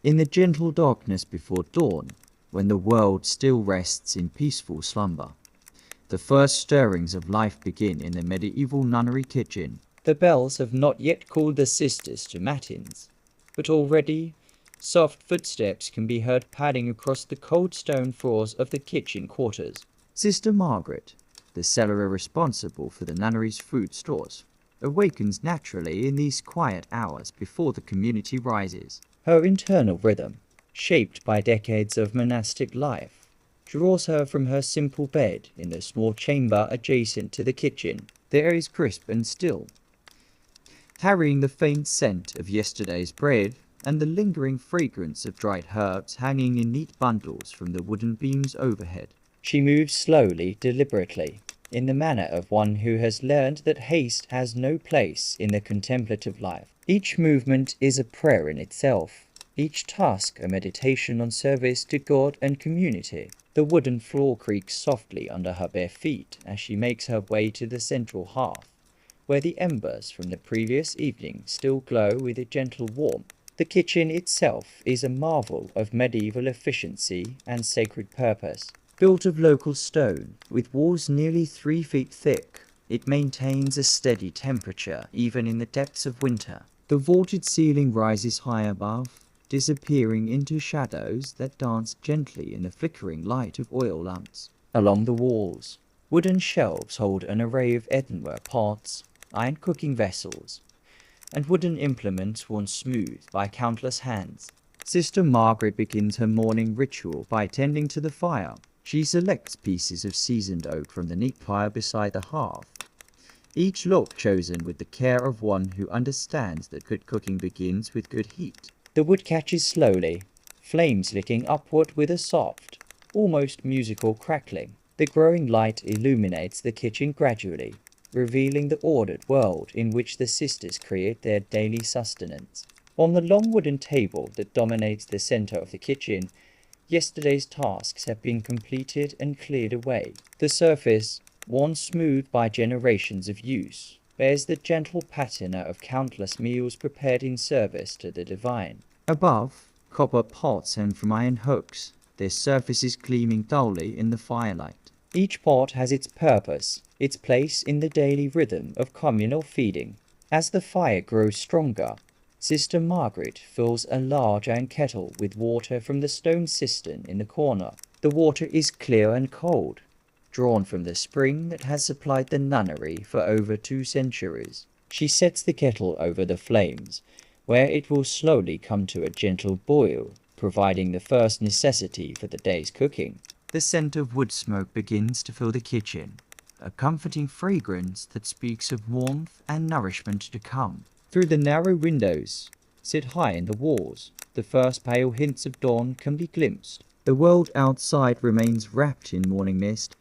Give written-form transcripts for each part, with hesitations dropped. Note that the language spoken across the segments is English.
In the gentle darkness before dawn, when the world still rests in peaceful slumber, the first stirrings of life begin in the medieval nunnery kitchen. The bells have not yet called the sisters to matins, but already soft footsteps can be heard padding across the cold stone floors of the kitchen quarters. Sister Margaret, the cellarer responsible for the nunnery's food stores, awakens naturally in these quiet hours before the community rises. Her internal rhythm, shaped by decades of monastic life, draws her from her simple bed in the small chamber adjacent to the kitchen. The air is crisp and still, carrying the faint scent of yesterday's bread and the lingering fragrance of dried herbs hanging in neat bundles from the wooden beams overhead. She moves slowly, deliberately, in the manner of one who has learned that haste has no place in the contemplative life. Each movement is a prayer in itself, each task a meditation on service to God and community. The wooden floor creaks softly under her bare feet as she makes her way to the central hearth, where the embers from the previous evening still glow with a gentle warmth. The kitchen itself is a marvel of medieval efficiency and sacred purpose. Built of local stone, with walls nearly 3 feet thick, it maintains a steady temperature even in the depths of winter. The vaulted ceiling rises high above, disappearing into shadows that dance gently in the flickering light of oil lamps. Along the walls, wooden shelves hold an array of earthenware pots, iron cooking vessels, and wooden implements worn smooth by countless hands. Sister Margaret begins her morning ritual by tending to the fire. She selects pieces of seasoned oak from the neat fire beside the hearth, each log chosen with the care of one who understands that good cooking begins with good heat. The wood catches slowly, flames licking upward with a soft, almost musical crackling. The growing light illuminates the kitchen gradually, revealing the ordered world in which the sisters create their daily sustenance. On the long wooden table that dominates the center of the kitchen, yesterday's tasks have been completed and cleared away. The surface, worn smooth by generations of use, bears the gentle patina of countless meals prepared in service to the divine. Above, copper pots hang from iron hooks, their surfaces gleaming dully in the firelight. Each pot has its purpose, its place in the daily rhythm of communal feeding. As the fire grows stronger, Sister Margaret fills a large iron kettle with water from the stone cistern in the corner. The water is clear and cold, drawn from the spring that has supplied the nunnery for over 2 centuries. She sets the kettle over the flames, where it will slowly come to a gentle boil, providing the first necessity for the day's cooking. The scent of wood smoke begins to fill the kitchen, a comforting fragrance that speaks of warmth and nourishment to come. Through the narrow windows, set high in the walls, the first pale hints of dawn can be glimpsed. The world outside remains wrapped in morning mist,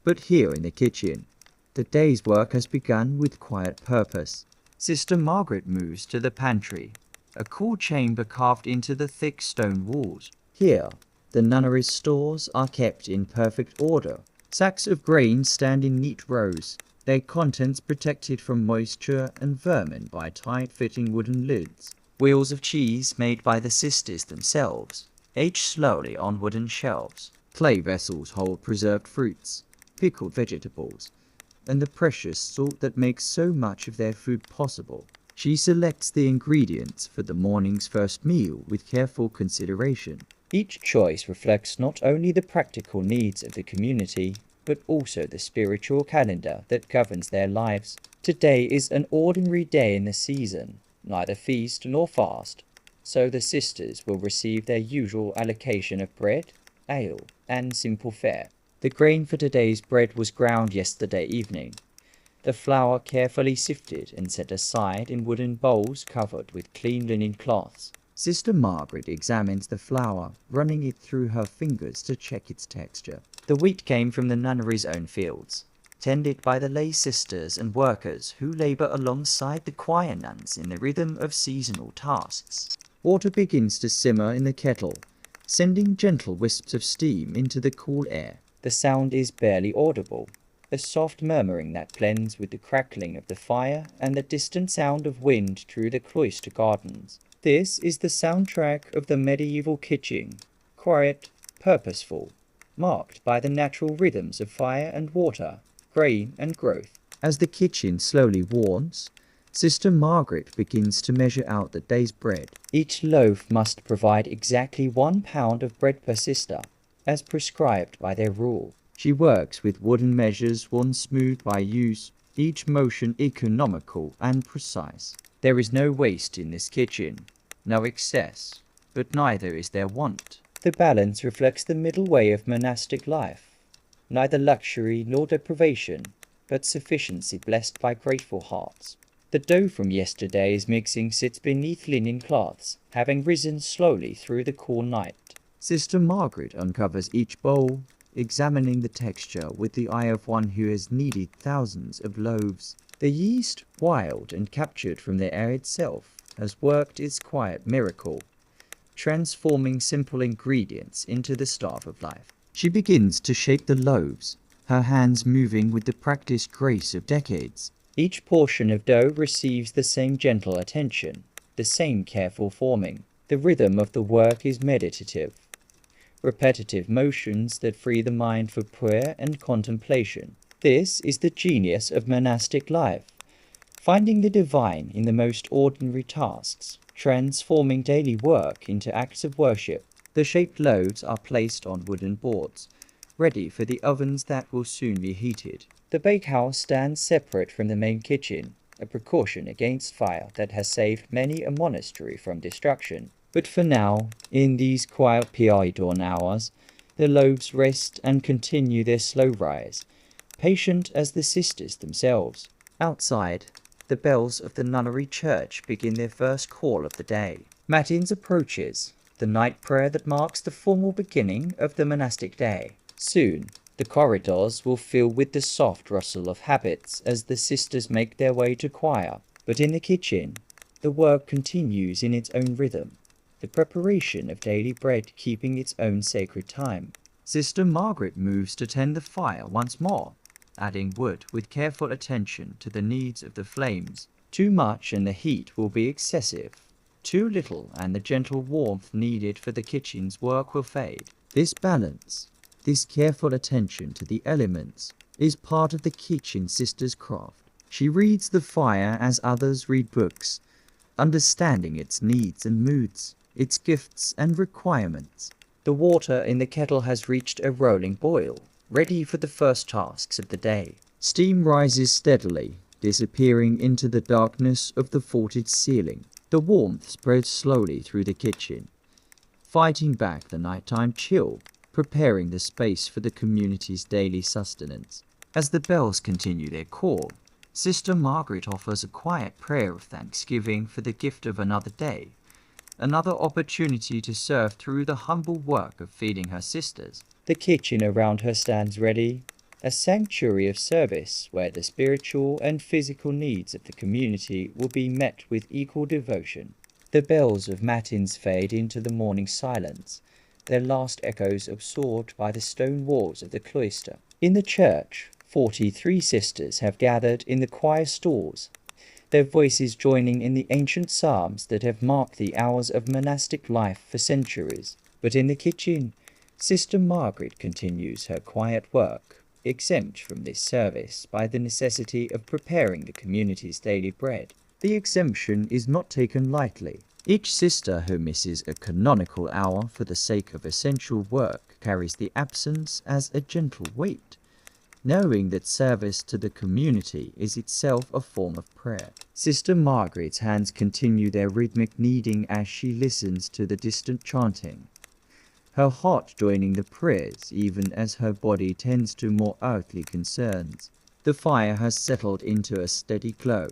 but here in the kitchen, the day's work has begun with quiet purpose. Sister Margaret moves to the pantry, a cool chamber carved into the thick stone walls. Here, the nunnery's stores are kept in perfect order. Sacks of grain stand in neat rows, their contents protected from moisture and vermin by tight-fitting wooden lids. Wheels of cheese made by the sisters themselves age slowly on wooden shelves. Clay vessels hold preserved fruits, pickled vegetables, and the precious salt that makes so much of their food possible. She selects the ingredients for the morning's first meal with careful consideration. Each choice reflects not only the practical needs of the community, but also the spiritual calendar that governs their lives. Today is an ordinary day in the season, neither feast nor fast, so the sisters will receive their usual allocation of bread, ale, and simple fare. The grain for today's bread was ground yesterday evening, the flour carefully sifted and set aside in wooden bowls covered with clean linen cloths. Sister Margaret examines the flour, running it through her fingers to check its texture. The wheat came from the nunnery's own fields, tended by the lay sisters and workers who labor alongside the choir nuns in the rhythm of seasonal tasks. Water begins to simmer in the kettle, sending gentle wisps of steam into the cool air. The sound is barely audible, a soft murmuring that blends with the crackling of the fire and the distant sound of wind through the cloister gardens. This is the soundtrack of the medieval kitchen, quiet, purposeful, marked by the natural rhythms of fire and water, grain and growth. As the kitchen slowly warms, Sister Margaret begins to measure out the day's bread. Each loaf must provide exactly 1 pound of bread per sister, as prescribed by their rule. She works with wooden measures worn smooth by use, each motion economical and precise. There is no waste in this kitchen, no excess, but neither is there want. The balance reflects the middle way of monastic life, neither luxury nor deprivation, but sufficiency blessed by grateful hearts. The dough from yesterday's mixing sits beneath linen cloths, having risen slowly through the cool night. Sister Margaret uncovers each bowl, examining the texture with the eye of one who has kneaded thousands of loaves. The yeast, wild and captured from the air itself, has worked its quiet miracle, transforming simple ingredients into the staff of life. She begins to shape the loaves, her hands moving with the practiced grace of decades. Each portion of dough receives the same gentle attention, the same careful forming. The rhythm of the work is meditative, repetitive motions that free the mind for prayer and contemplation. This is the genius of monastic life, finding the divine in the most ordinary tasks, transforming daily work into acts of worship. The shaped loaves are placed on wooden boards, ready for the ovens that will soon be heated. The bakehouse stands separate from the main kitchen, a precaution against fire that has saved many a monastery from destruction. But for now, in these quiet pre-dawn hours, the loaves rest and continue their slow rise, patient as the sisters themselves. Outside, the bells of the Nunnery church begin their first call of the day. Matins approaches, the night prayer that marks the formal beginning of the monastic day. Soon, the corridors will fill with the soft rustle of habits as the sisters make their way to choir. But in the kitchen, the work continues in its own rhythm, the preparation of daily bread keeping its own sacred time. Sister Margaret moves to tend the fire once more, adding wood with careful attention to the needs of the flames. Too much and the heat will be excessive. Too little and the gentle warmth needed for the kitchen's work will fade. This balance, this careful attention to the elements, is part of the kitchen sister's craft. She reads the fire as others read books, understanding its needs and moods, its gifts and requirements. The water in the kettle has reached a rolling boil, ready for the first tasks of the day. Steam rises steadily, disappearing into the darkness of the vaulted ceiling. The warmth spreads slowly through the kitchen, fighting back the nighttime chill, preparing the space for the community's daily sustenance. As the bells continue their call, Sister Margaret offers a quiet prayer of thanksgiving for the gift of another day, another opportunity to serve through the humble work of feeding her sisters. The kitchen around her stands ready, a sanctuary of service where the spiritual and physical needs of the community will be met with equal devotion. The bells of matins fade into the morning silence, their last echoes absorbed by the stone walls of the cloister. In the church, 43 sisters have gathered in the choir stalls, their voices joining in the ancient psalms that have marked the hours of monastic life for centuries. But in the kitchen, Sister Margaret continues her quiet work, exempt from this service by the necessity of preparing the community's daily bread. The exemption is not taken lightly. Each sister who misses a canonical hour for the sake of essential work carries the absence as a gentle weight, knowing that service to the community is itself a form of prayer. Sister Margaret's hands continue their rhythmic kneading as she listens to the distant chanting, her heart joining the prayers even as her body tends to more earthly concerns. The fire has settled into a steady glow,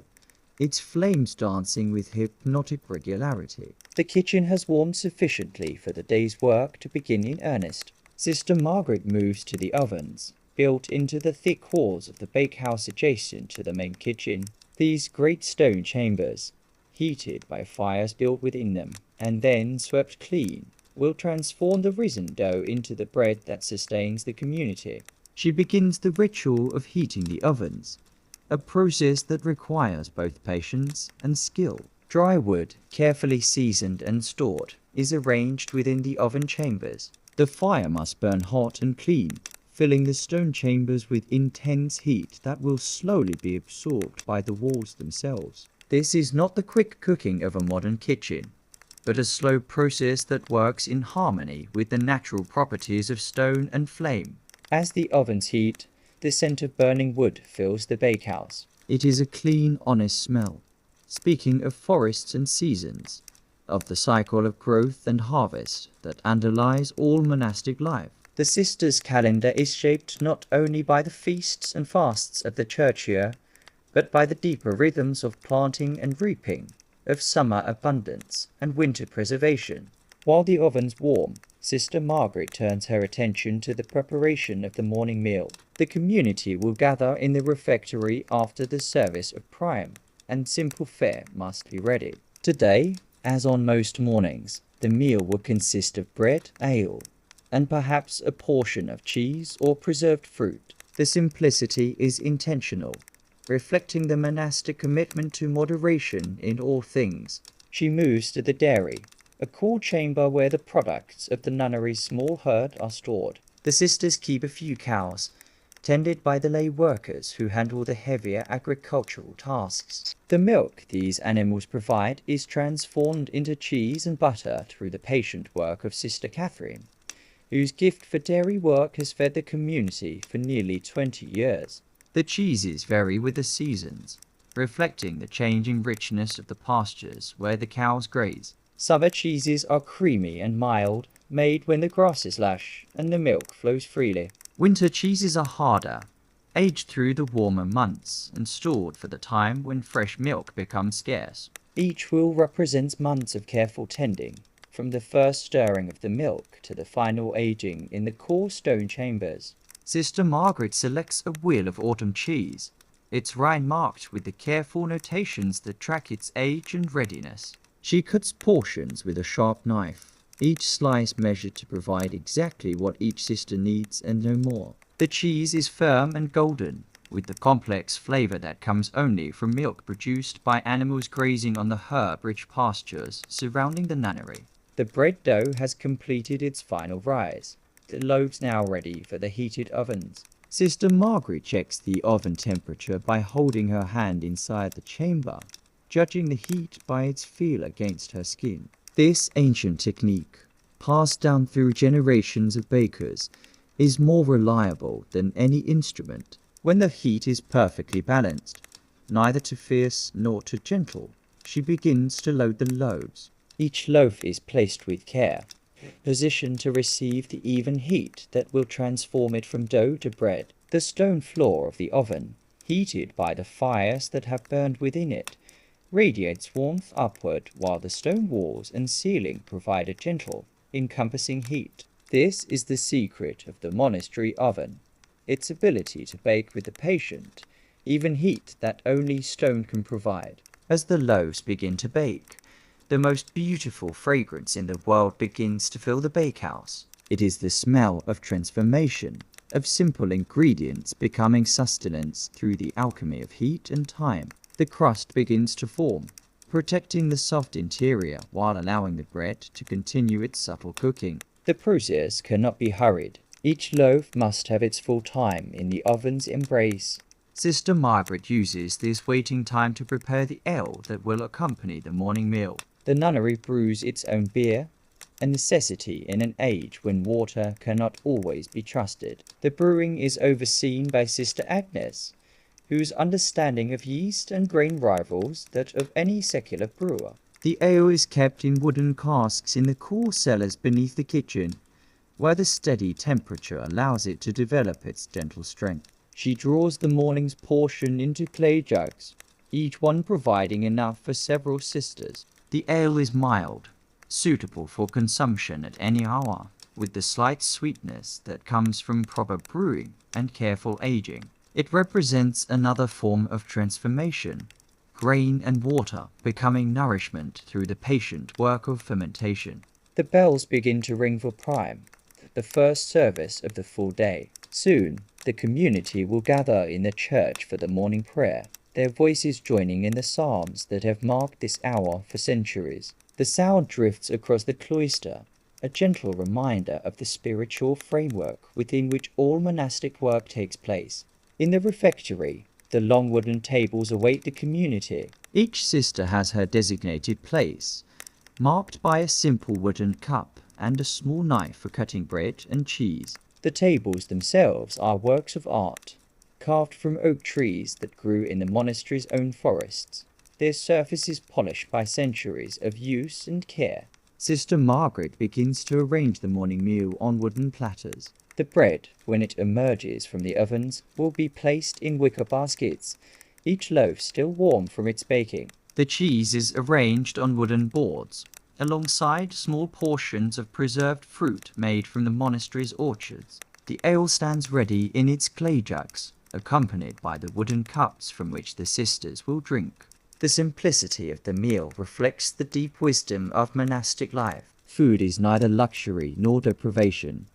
its flames dancing with hypnotic regularity. The kitchen has warmed sufficiently for the day's work to begin in earnest. Sister Margaret moves to the ovens, built into the thick walls of the bakehouse adjacent to the main kitchen. These great stone chambers, heated by fires built within them, and then swept clean, will transform the risen dough into the bread that sustains the community. She begins the ritual of heating the ovens, a process that requires both patience and skill. Dry wood, carefully seasoned and stored, is arranged within the oven chambers. The fire must burn hot and clean, filling the stone chambers with intense heat that will slowly be absorbed by the walls themselves. This is not the quick cooking of a modern kitchen, but a slow process that works in harmony with the natural properties of stone and flame. As the ovens heat, the scent of burning wood fills the bakehouse. It is a clean, honest smell, speaking of forests and seasons, of the cycle of growth and harvest that underlies all monastic life. The sisters' calendar is shaped not only by the feasts and fasts of the church year, but by the deeper rhythms of planting and reaping, of summer abundance and winter preservation. While the ovens warm, Sister Margaret turns her attention to the preparation of the morning meal. The community will gather in the refectory after the service of prime, and simple fare must be ready. Today, as on most mornings, the meal will consist of bread, ale, and perhaps a portion of cheese or preserved fruit. The simplicity is intentional, reflecting the monastic commitment to moderation in all things. She moves to the dairy, a cool chamber where the products of the nunnery's small herd are stored. The sisters keep a few cows, tended by the lay workers who handle the heavier agricultural tasks. The milk these animals provide is transformed into cheese and butter through the patient work of Sister Catherine, whose gift for dairy work has fed the community for nearly 20 years. The cheeses vary with the seasons, reflecting the changing richness of the pastures where the cows graze. Summer cheeses are creamy and mild, made when the grass is lush and the milk flows freely. Winter cheeses are harder, aged through the warmer months and stored for the time when fresh milk becomes scarce. Each wheel represents months of careful tending, from the first stirring of the milk to the final aging in the cool stone chambers. Sister Margaret selects a wheel of autumn cheese, its rind marked with the careful notations that track its age and readiness. She cuts portions with a sharp knife, each slice measured to provide exactly what each sister needs and no more. The cheese is firm and golden, with the complex flavor that comes only from milk produced by animals grazing on the herb-rich pastures surrounding the nunnery. The bread dough has completed its final rise, the loaves now ready for the heated ovens. Sister Margaret checks the oven temperature by holding her hand inside the chamber, judging the heat by its feel against her skin. This ancient technique, passed down through generations of bakers, is more reliable than any instrument. When the heat is perfectly balanced, neither too fierce nor too gentle, she begins to load the loaves. Each loaf is placed with care, positioned to receive the even heat that will transform it from dough to bread. The stone floor of the oven, heated by the fires that have burned within it, radiates warmth upward, while the stone walls and ceiling provide a gentle, encompassing heat. This is the secret of the monastery oven, its ability to bake with the patient, even heat that only stone can provide. As the loaves begin to bake, the most beautiful fragrance in the world begins to fill the bakehouse. It is the smell of transformation, of simple ingredients becoming sustenance through the alchemy of heat and time. The crust begins to form, protecting the soft interior while allowing the bread to continue its subtle cooking. The process cannot be hurried. Each loaf must have its full time in the oven's embrace. Sister Margaret uses this waiting time to prepare the ale that will accompany the morning meal. The nunnery brews its own beer, a necessity in an age when water cannot always be trusted. The brewing is overseen by Sister Agnes, whose understanding of yeast and grain rivals that of any secular brewer. The ale is kept in wooden casks in the cool cellars beneath the kitchen, where the steady temperature allows it to develop its gentle strength. She draws the morning's portion into clay jugs, each one providing enough for several sisters. The ale is mild, suitable for consumption at any hour, with the slight sweetness that comes from proper brewing and careful aging. It represents another form of transformation, grain and water becoming nourishment through the patient work of fermentation. The bells begin to ring for prime, the first service of the full day. Soon, the community will gather in the church for the morning prayer. their voices joining in the psalms that have marked this hour for centuries. The sound drifts across the cloister, a gentle reminder of the spiritual framework within which all monastic work takes place. In the refectory, the long wooden tables await the community. Each sister has her designated place, marked by a simple wooden cup and a small knife for cutting bread and cheese. The tables themselves are works of art, carved from oak trees that grew in the monastery's own forests. Their surface is polished by centuries of use and care. Sister Margaret begins to arrange the morning meal on wooden platters. The bread, when it emerges from the ovens, will be placed in wicker baskets, each loaf still warm from its baking. The cheese is arranged on wooden boards, alongside small portions of preserved fruit made from the monastery's orchards. The ale stands ready in its clay jugs, accompanied by the wooden cups from which the sisters will drink. The simplicity of the meal reflects the deep wisdom of monastic life. Food is neither luxury nor deprivation,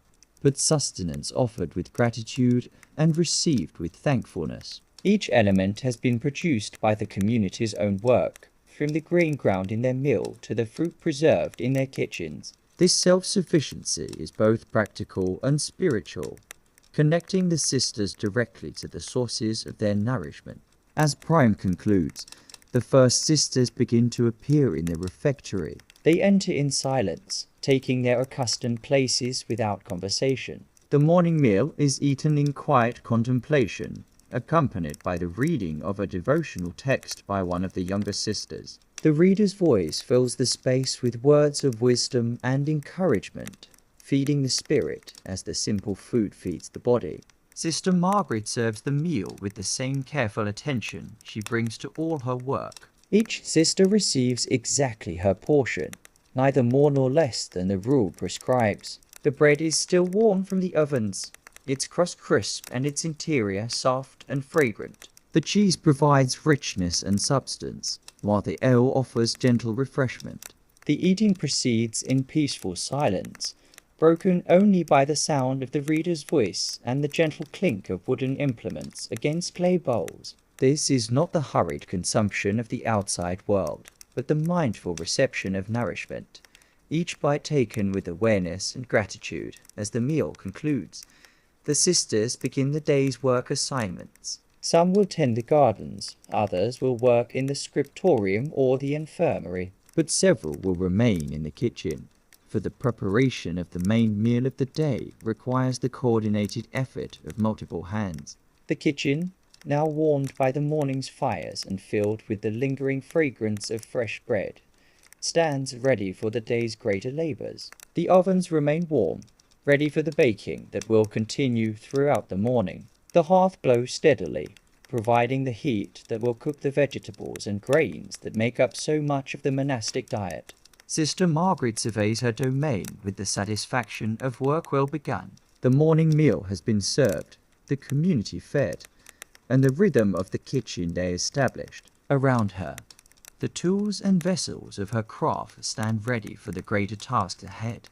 but sustenance offered with gratitude and received with thankfulness. Each element has been produced by the community's own work, from the grain ground in their mill to the fruit preserved in their kitchens. This self-sufficiency is both practical and spiritual, connecting the sisters directly to the sources of their nourishment. As Prime concludes, the first sisters begin to appear in the refectory. They enter in silence, taking their accustomed places without conversation. The morning meal is eaten in quiet contemplation, accompanied by the reading of a devotional text by one of the younger sisters. The reader's voice fills the space with words of wisdom and encouragement, feeding the spirit as the simple food feeds the body. Sister Margaret serves the meal with the same careful attention she brings to all her work. Each sister receives exactly her portion, neither more nor less than the rule prescribes. The bread is still warm from the ovens, its crust crisp and its interior soft and fragrant. The cheese provides richness and substance, while the ale offers gentle refreshment. The eating proceeds in peaceful silence, broken only by the sound of the reader's voice and the gentle clink of wooden implements against clay bowls. This is not the hurried consumption of the outside world, but the mindful reception of nourishment, each bite taken with awareness and gratitude. As the meal concludes, the sisters begin the day's work assignments. Some will tend the gardens, others will work in the scriptorium or the infirmary, but several will remain in the kitchen, for the preparation of the main meal of the day requires the coordinated effort of multiple hands. The kitchen, now warmed by the morning's fires and filled with the lingering fragrance of fresh bread, stands ready for the day's greater labors. The ovens remain warm, ready for the baking that will continue throughout the morning. The hearth glows steadily, providing the heat that will cook the vegetables and grains that make up so much of the monastic diet. Sister Margaret surveys her domain with the satisfaction of work well begun. The morning meal has been served, the community fed, and the rhythm of the kitchen day established. Around her, the tools and vessels of her craft stand ready for the greater tasks ahead,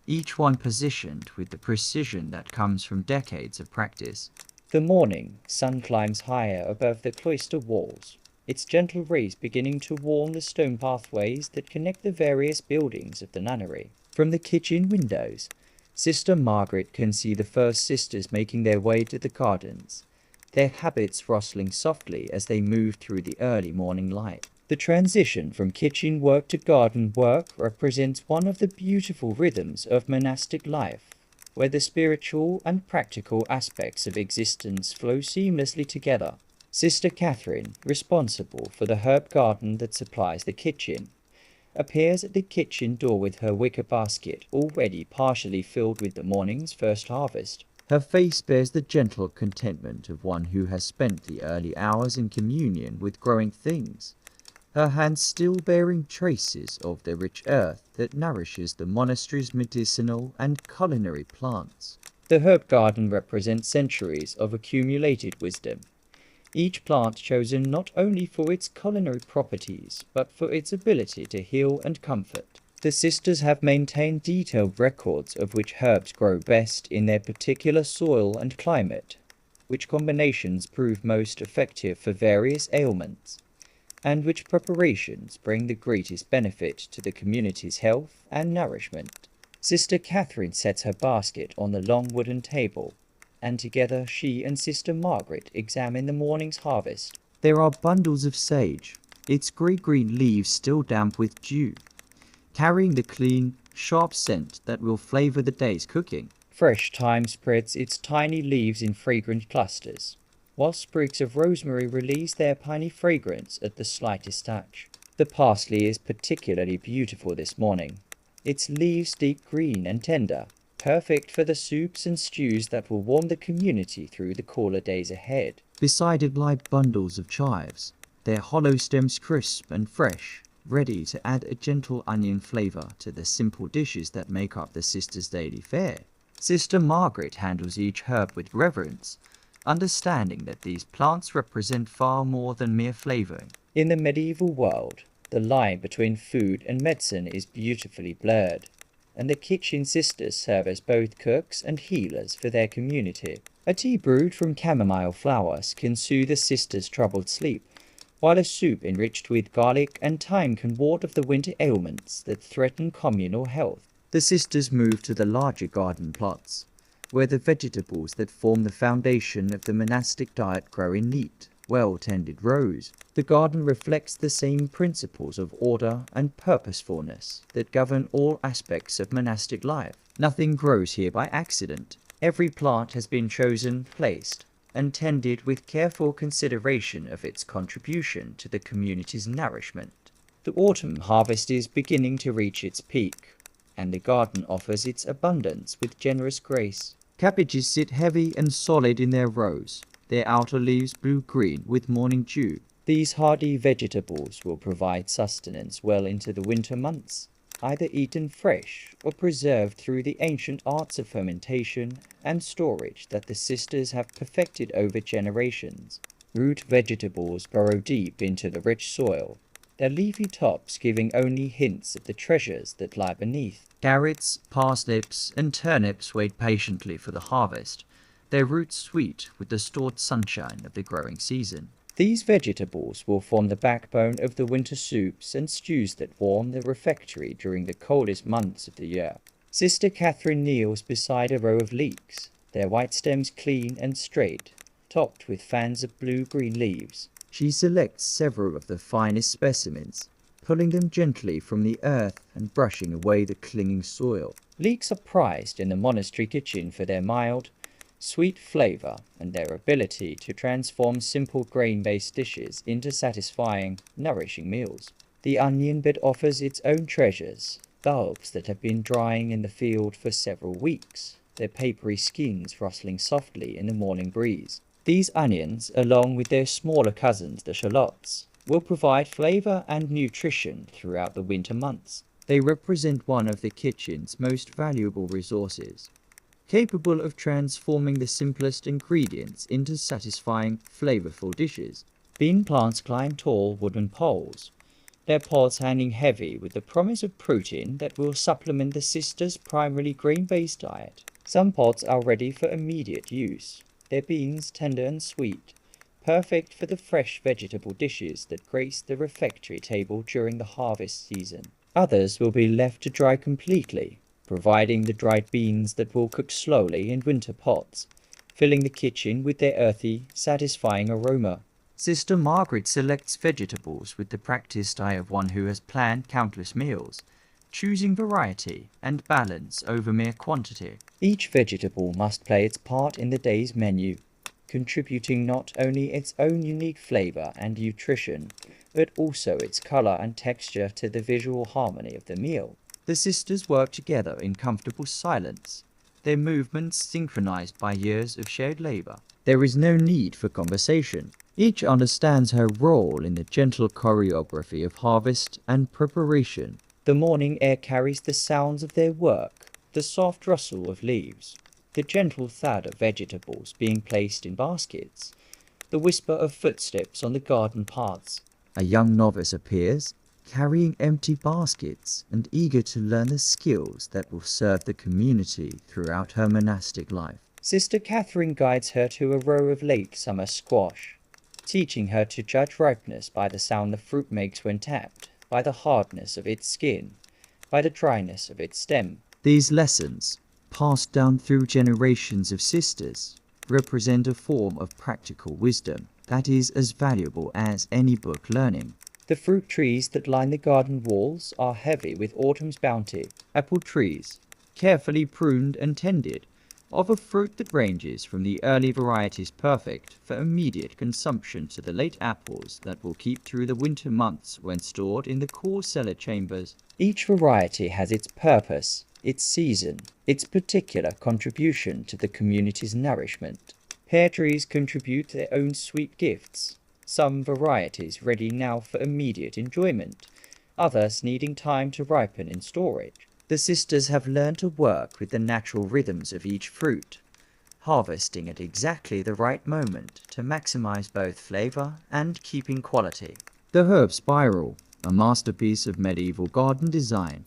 each one positioned with the precision that comes from decades of practice. The morning sun climbs higher above the cloister walls, its gentle rays beginning to warm the stone pathways that connect the various buildings of the nunnery. From the kitchen windows, Sister Margaret can see the first sisters making their way to the gardens, their habits rustling softly as they move through the early morning light. The transition from kitchen work to garden work represents one of the beautiful rhythms of monastic life, where the spiritual and practical aspects of existence flow seamlessly together. Sister Catherine, responsible for the herb garden that supplies the kitchen, appears at the kitchen door with her wicker basket already partially filled with the morning's first harvest. Her face bears the gentle contentment of one who has spent the early hours in communion with growing things, her hands still bearing traces of the rich earth that nourishes the monastery's medicinal and culinary plants. The herb garden represents centuries of accumulated wisdom, each plant chosen not only for its culinary properties, but for its ability to heal and comfort. The sisters have maintained detailed records of which herbs grow best in their particular soil and climate, which combinations prove most effective for various ailments, and which preparations bring the greatest benefit to the community's health and nourishment. Sister Catherine sets her basket on the long wooden table, and together she and Sister Margaret examine the morning's harvest. There are bundles of sage, its grey-green leaves still damp with dew, carrying the clean, sharp scent that will flavour the day's cooking. Fresh thyme spreads its tiny leaves in fragrant clusters, while sprigs of rosemary release their piney fragrance at the slightest touch. The parsley is particularly beautiful this morning, its leaves deep green and tender, perfect for the soups and stews that will warm the community through the cooler days ahead. Beside it lie bundles of chives, their hollow stems crisp and fresh, ready to add a gentle onion flavour to the simple dishes that make up the sisters' daily fare. Sister Margaret handles each herb with reverence, understanding that these plants represent far more than mere flavouring. In the medieval world, the line between food and medicine is beautifully blurred, and the kitchen sisters serve as both cooks and healers for their community. A tea brewed from chamomile flowers can soothe a sister's troubled sleep, while a soup enriched with garlic and thyme can ward off the winter ailments that threaten communal health. The sisters move to the larger garden plots, where the vegetables that form the foundation of the monastic diet grow in neat, well-tended rows. The garden reflects the same principles of order and purposefulness that govern all aspects of monastic life. Nothing grows here by accident. Every plant has been chosen, placed, and tended with careful consideration of its contribution to the community's nourishment. The autumn harvest is beginning to reach its peak, and the garden offers its abundance with generous grace. Cabbages sit heavy and solid in their rows, their outer leaves blue-green with morning dew. These hardy vegetables will provide sustenance well into the winter months, either eaten fresh or preserved through the ancient arts of fermentation and storage that the sisters have perfected over generations. Root vegetables burrow deep into the rich soil, their leafy tops giving only hints of the treasures that lie beneath. Carrots, parsnips, and turnips wait patiently for the harvest, their roots sweet with the stored sunshine of the growing season. These vegetables will form the backbone of the winter soups and stews that warm the refectory during the coldest months of the year. Sister Catherine kneels beside a row of leeks, their white stems clean and straight, topped with fans of blue-green leaves. She selects several of the finest specimens, pulling them gently from the earth and brushing away the clinging soil. Leeks are prized in the monastery kitchen for their mild, sweet flavor and their ability to transform simple grain-based dishes into satisfying, nourishing meals. The onion bed offers its own treasures, bulbs that have been drying in the field for several weeks, their papery skins rustling softly in the morning breeze. These onions, along with their smaller cousins, the shallots, will provide flavor and nutrition throughout the winter months. They represent one of the kitchen's most valuable resources, capable of transforming the simplest ingredients into satisfying, flavorful dishes. Bean plants climb tall wooden poles, their pods hanging heavy with the promise of protein that will supplement the sisters' primarily grain-based diet. Some pods are ready for immediate use, their beans tender and sweet, perfect for the fresh vegetable dishes that grace the refectory table during the harvest season. Others will be left to dry completely, providing the dried beans that will cook slowly in winter pots, filling the kitchen with their earthy, satisfying aroma. Sister Margaret selects vegetables with the practiced eye of one who has planned countless meals, choosing variety and balance over mere quantity. Each vegetable must play its part in the day's menu, contributing not only its own unique flavor and nutrition, but also its color and texture to the visual harmony of the meal. The sisters work together in comfortable silence, their movements synchronized by years of shared labor. There is no need for conversation. Each understands her role in the gentle choreography of harvest and preparation. The morning air carries the sounds of their work, the soft rustle of leaves, the gentle thud of vegetables being placed in baskets, the whisper of footsteps on the garden paths. A young novice appears, carrying empty baskets and eager to learn the skills that will serve the community throughout her monastic life. Sister Catherine guides her to a row of late summer squash, teaching her to judge ripeness by the sound the fruit makes when tapped, by the hardness of its skin, by the dryness of its stem. These lessons, passed down through generations of sisters, represent a form of practical wisdom that is as valuable as any book learning. The fruit trees that line the garden walls are heavy with autumn's bounty. Apple trees, carefully pruned and tended, offer fruit that ranges from the early varieties perfect for immediate consumption to the late apples that will keep through the winter months when stored in the cool cellar chambers. Each variety has its purpose, its season, its particular contribution to the community's nourishment. Pear trees contribute their own sweet gifts, some varieties ready now for immediate enjoyment, others needing time to ripen in storage. The sisters have learned to work with the natural rhythms of each fruit, harvesting at exactly the right moment to maximize both flavor and keeping quality. The herb spiral, a masterpiece of medieval garden design,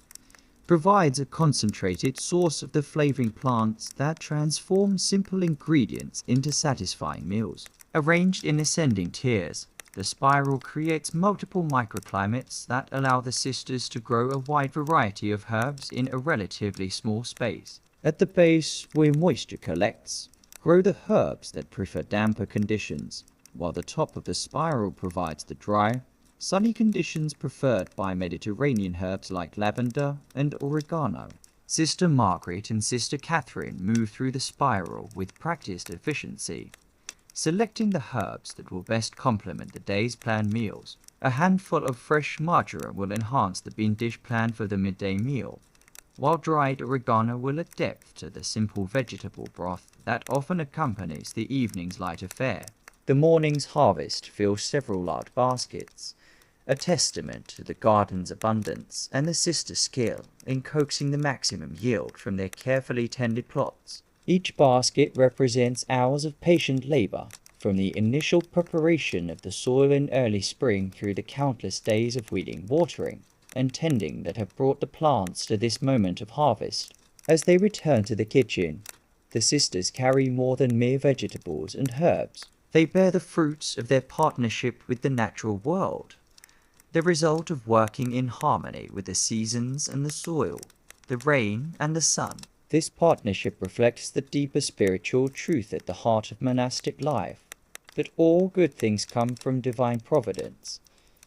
provides a concentrated source of the flavoring plants that transform simple ingredients into satisfying meals. Arranged in ascending tiers, the spiral creates multiple microclimates that allow the sisters to grow a wide variety of herbs in a relatively small space. At the base, where moisture collects, grow the herbs that prefer damper conditions, while the top of the spiral provides the dry, sunny conditions preferred by Mediterranean herbs like lavender and oregano. Sister Margaret and Sister Catherine move through the spiral with practiced efficiency, selecting the herbs that will best complement the day's planned meals. A handful of fresh marjoram will enhance the bean dish planned for the midday meal, while dried oregano will add depth to the simple vegetable broth that often accompanies the evening's lighter fare. The morning's harvest fills several large baskets, a testament to the garden's abundance and the sisters' skill in coaxing the maximum yield from their carefully tended plots. Each basket represents hours of patient labor, from the initial preparation of the soil in early spring through the countless days of weeding, watering, and tending that have brought the plants to this moment of harvest. As they return to the kitchen, the sisters carry more than mere vegetables and herbs. They bear the fruits of their partnership with the natural world, the result of working in harmony with the seasons and the soil, the rain and the sun. This partnership reflects the deeper spiritual truth at the heart of monastic life, that all good things come from divine providence,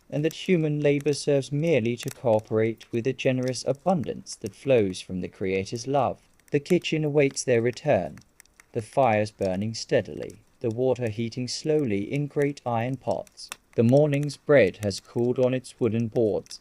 and that human labor serves merely to cooperate with the generous abundance that flows from the Creator's love. The kitchen awaits their return, the fires burning steadily, the water heating slowly in great iron pots. The morning's bread has cooled on its wooden boards,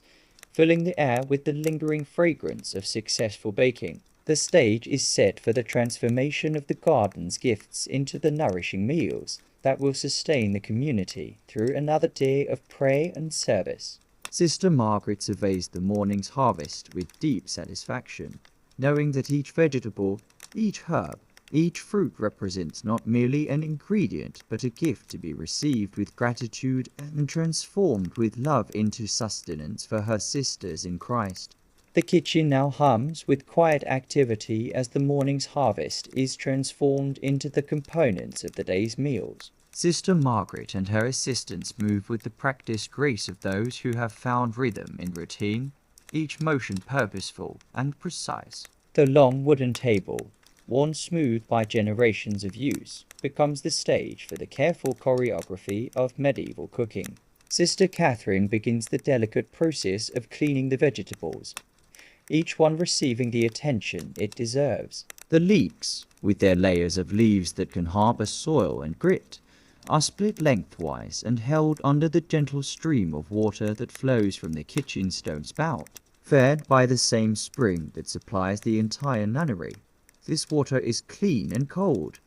filling the air with the lingering fragrance of successful baking. The stage is set for the transformation of the garden's gifts into the nourishing meals that will sustain the community through another day of prayer and service. Sister Margaret surveys the morning's harvest with deep satisfaction, knowing that each vegetable, each herb, each fruit represents not merely an ingredient, but a gift to be received with gratitude and transformed with love into sustenance for her sisters in Christ. The kitchen now hums with quiet activity as the morning's harvest is transformed into the components of the day's meals. Sister Margaret and her assistants move with the practiced grace of those who have found rhythm in routine, each motion purposeful and precise. The long wooden table, worn smooth by generations of use, becomes the stage for the careful choreography of medieval cooking. Sister Catherine begins the delicate process of cleaning the vegetables, each one receiving the attention it deserves. The leeks, with their layers of leaves that can harbor soil and grit, are split lengthwise and held under the gentle stream of water that flows from the kitchen stone spout, fed by the same spring that supplies the entire nunnery. This water is clean and cold,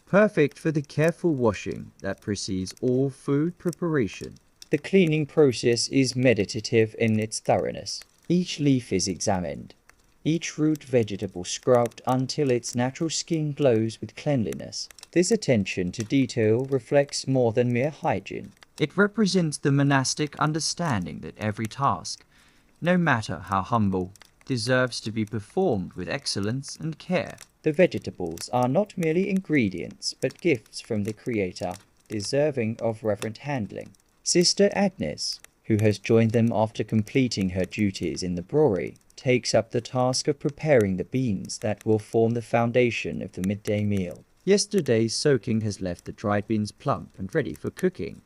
perfect for the careful washing that precedes all food preparation. The cleaning process is meditative in its thoroughness. Each leaf is examined, each root vegetable scrubbed until its natural skin glows with cleanliness. This attention to detail reflects more than mere hygiene. It represents the monastic understanding that every task, no matter how humble, deserves to be performed with excellence and care. The vegetables are not merely ingredients, but gifts from the Creator, deserving of reverent handling. Sister Agnes, who has joined them after completing her duties in the brewery, takes up the task of preparing the beans that will form the foundation of the midday meal. Yesterday's soaking has left the dried beans plump and ready for cooking,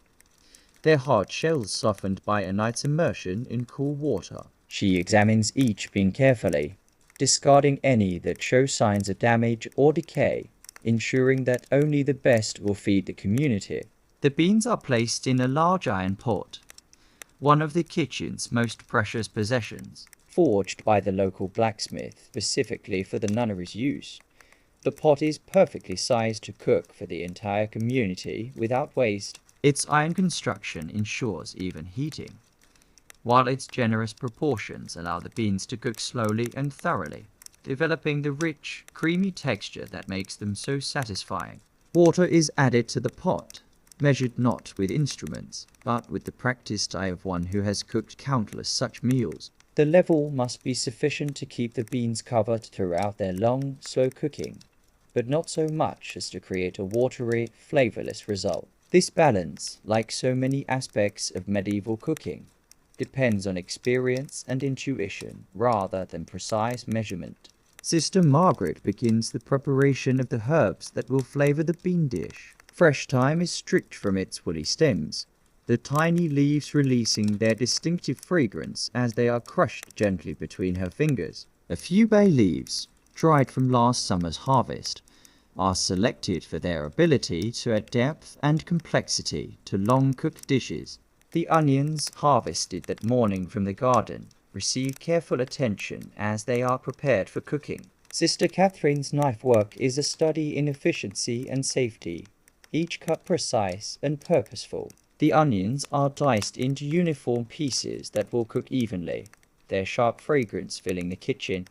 their hard shells softened by a night's immersion in cool water. She examines each bean carefully, discarding any that show signs of damage or decay, ensuring that only the best will feed the community. The beans are placed in a large iron pot, one of the kitchen's most precious possessions, forged by the local blacksmith specifically for the nunnery's use. The pot is perfectly sized to cook for the entire community without waste. Its iron construction ensures even heating, while its generous proportions allow the beans to cook slowly and thoroughly, developing the rich, creamy texture that makes them so satisfying. Water is added to the pot, measured not with instruments, but with the practiced eye of one who has cooked countless such meals. The level must be sufficient to keep the beans covered throughout their long, slow cooking, but not so much as to create a watery, flavorless result. This balance, like so many aspects of medieval cooking, depends on experience and intuition rather than precise measurement. Sister Margaret begins the preparation of the herbs that will flavor the bean dish. Fresh thyme is stripped from its woolly stems, the tiny leaves releasing their distinctive fragrance as they are crushed gently between her fingers. A few bay leaves, dried from last summer's harvest, are selected for their ability to add depth and complexity to long-cooked dishes. The onions, harvested that morning from the garden, receive careful attention as they are prepared for cooking. Sister Catherine's knife work is a study in efficiency and safety, each cut precise and purposeful. The onions are diced into uniform pieces that will cook evenly, their sharp fragrance filling the kitchen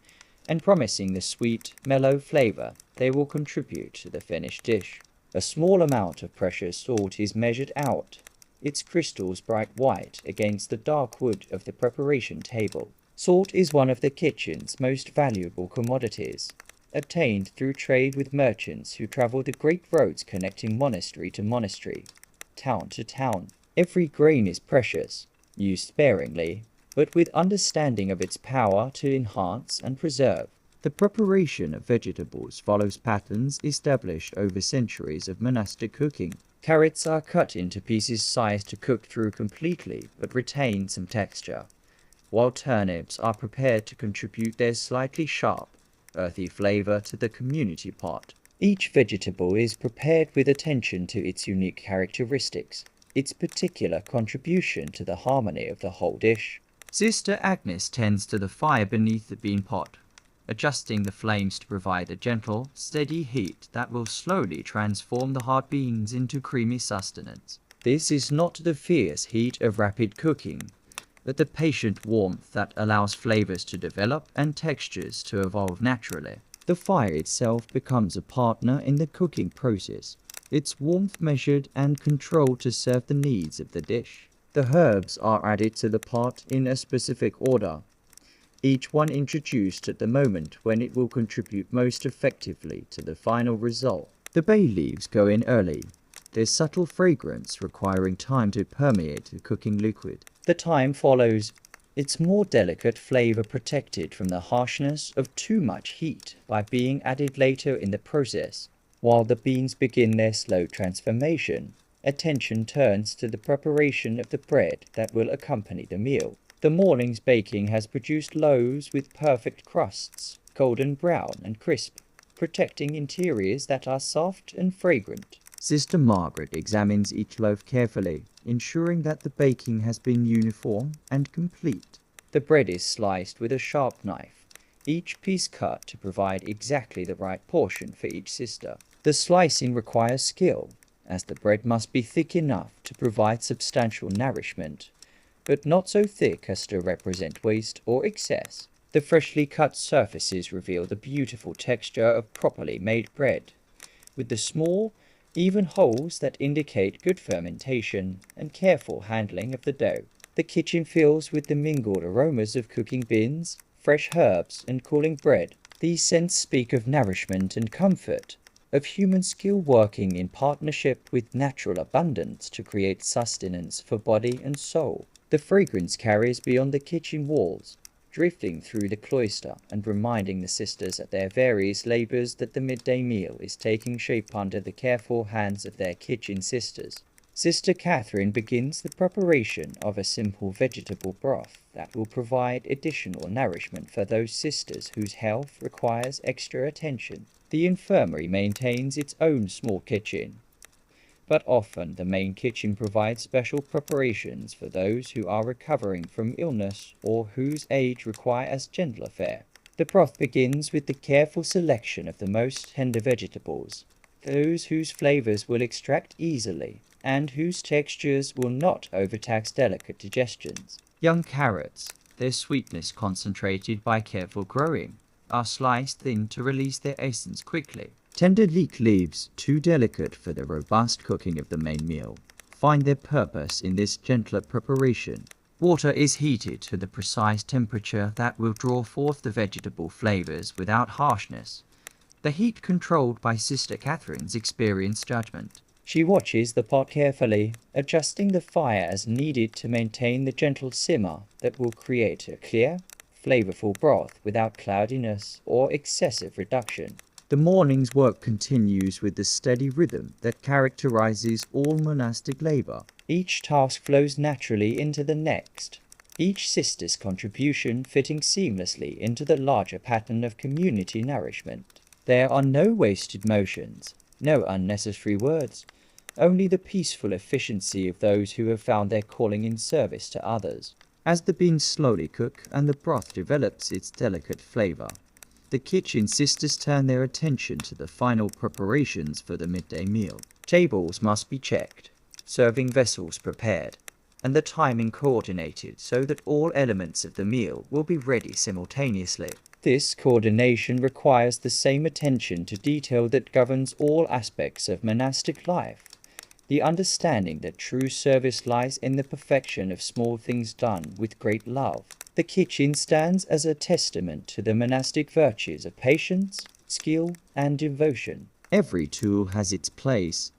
and promising the sweet, mellow flavor they will contribute to the finished dish. A small amount of precious salt is measured out, its crystals bright white against the dark wood of the preparation table. Salt is one of the kitchen's most valuable commodities, obtained through trade with merchants who travel the great roads connecting monastery to monastery, town to town. Every grain is precious, used sparingly, but with understanding of its power to enhance and preserve. The preparation of vegetables follows patterns established over centuries of monastic cooking. Carrots are cut into pieces sized to cook through completely but retain some texture, while turnips are prepared to contribute their slightly sharp, earthy flavor to the community pot. Each vegetable is prepared with attention to its unique characteristics, its particular contribution to the harmony of the whole dish. Sister Agnes tends to the fire beneath the bean pot, adjusting the flames to provide a gentle, steady heat that will slowly transform the hard beans into creamy sustenance. This is not the fierce heat of rapid cooking, but the patient warmth that allows flavors to develop and textures to evolve naturally. The fire itself becomes a partner in the cooking process, its warmth measured and controlled to serve the needs of the dish. The herbs are added to the pot in a specific order, each one introduced at the moment when it will contribute most effectively to the final result. The bay leaves go in early, their subtle fragrance requiring time to permeate the cooking liquid. The thyme follows, its more delicate flavor protected from the harshness of too much heat by being added later in the process. While the beans begin their slow transformation, attention turns to the preparation of the bread that will accompany the meal. The morning's baking has produced loaves with perfect crusts, golden brown and crisp, protecting interiors that are soft and fragrant. Sister Margaret examines each loaf carefully, ensuring that the baking has been uniform and complete. The bread is sliced with a sharp knife, each piece cut to provide exactly the right portion for each sister. The slicing requires skill, as the bread must be thick enough to provide substantial nourishment, but not so thick as to represent waste or excess. The freshly cut surfaces reveal the beautiful texture of properly made bread, with the small, even holes that indicate good fermentation and careful handling of the dough. The kitchen fills with the mingled aromas of cooking beans, fresh herbs, and cooling bread. These scents speak of nourishment and comfort, of human skill working in partnership with natural abundance to create sustenance for body and soul. The fragrance carries beyond the kitchen walls, drifting through the cloister and reminding the sisters at their various labors that the midday meal is taking shape under the careful hands of their kitchen sisters. Sister Catherine begins the preparation of a simple vegetable broth that will provide additional nourishment for those sisters whose health requires extra attention. The infirmary maintains its own small kitchen, but often the main kitchen provides special preparations for those who are recovering from illness or whose age requires gentler fare. The broth begins with the careful selection of the most tender vegetables, those whose flavors will extract easily and whose textures will not overtax delicate digestions. Young carrots, their sweetness concentrated by careful growing, are sliced thin to release their essence quickly. Tender leek leaves, too delicate for the robust cooking of the main meal, find their purpose in this gentler preparation. Water is heated to the precise temperature that will draw forth the vegetable flavors without harshness, the heat controlled by Sister Catherine's experienced judgment. She watches the pot carefully, adjusting the fire as needed to maintain the gentle simmer that will create a clear, flavorful broth without cloudiness or excessive reduction. The morning's work continues with the steady rhythm that characterizes all monastic labor. Each task flows naturally into the next, each sister's contribution fitting seamlessly into the larger pattern of community nourishment. There are no wasted motions, no unnecessary words, only the peaceful efficiency of those who have found their calling in service to others. As the beans slowly cook and the broth develops its delicate flavor, the kitchen sisters turn their attention to the final preparations for the midday meal. Tables must be checked, serving vessels prepared, and the timing coordinated so that all elements of the meal will be ready simultaneously. This coordination requires the same attention to detail that governs all aspects of monastic life, the understanding that true service lies in the perfection of small things done with great love. The kitchen stands as a testament to the monastic virtues of patience, skill, and devotion. Every tool has its place,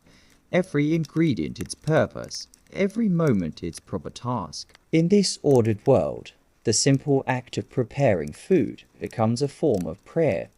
every ingredient its purpose, every moment its proper task. In this ordered world, the simple act of preparing food becomes a form of prayer,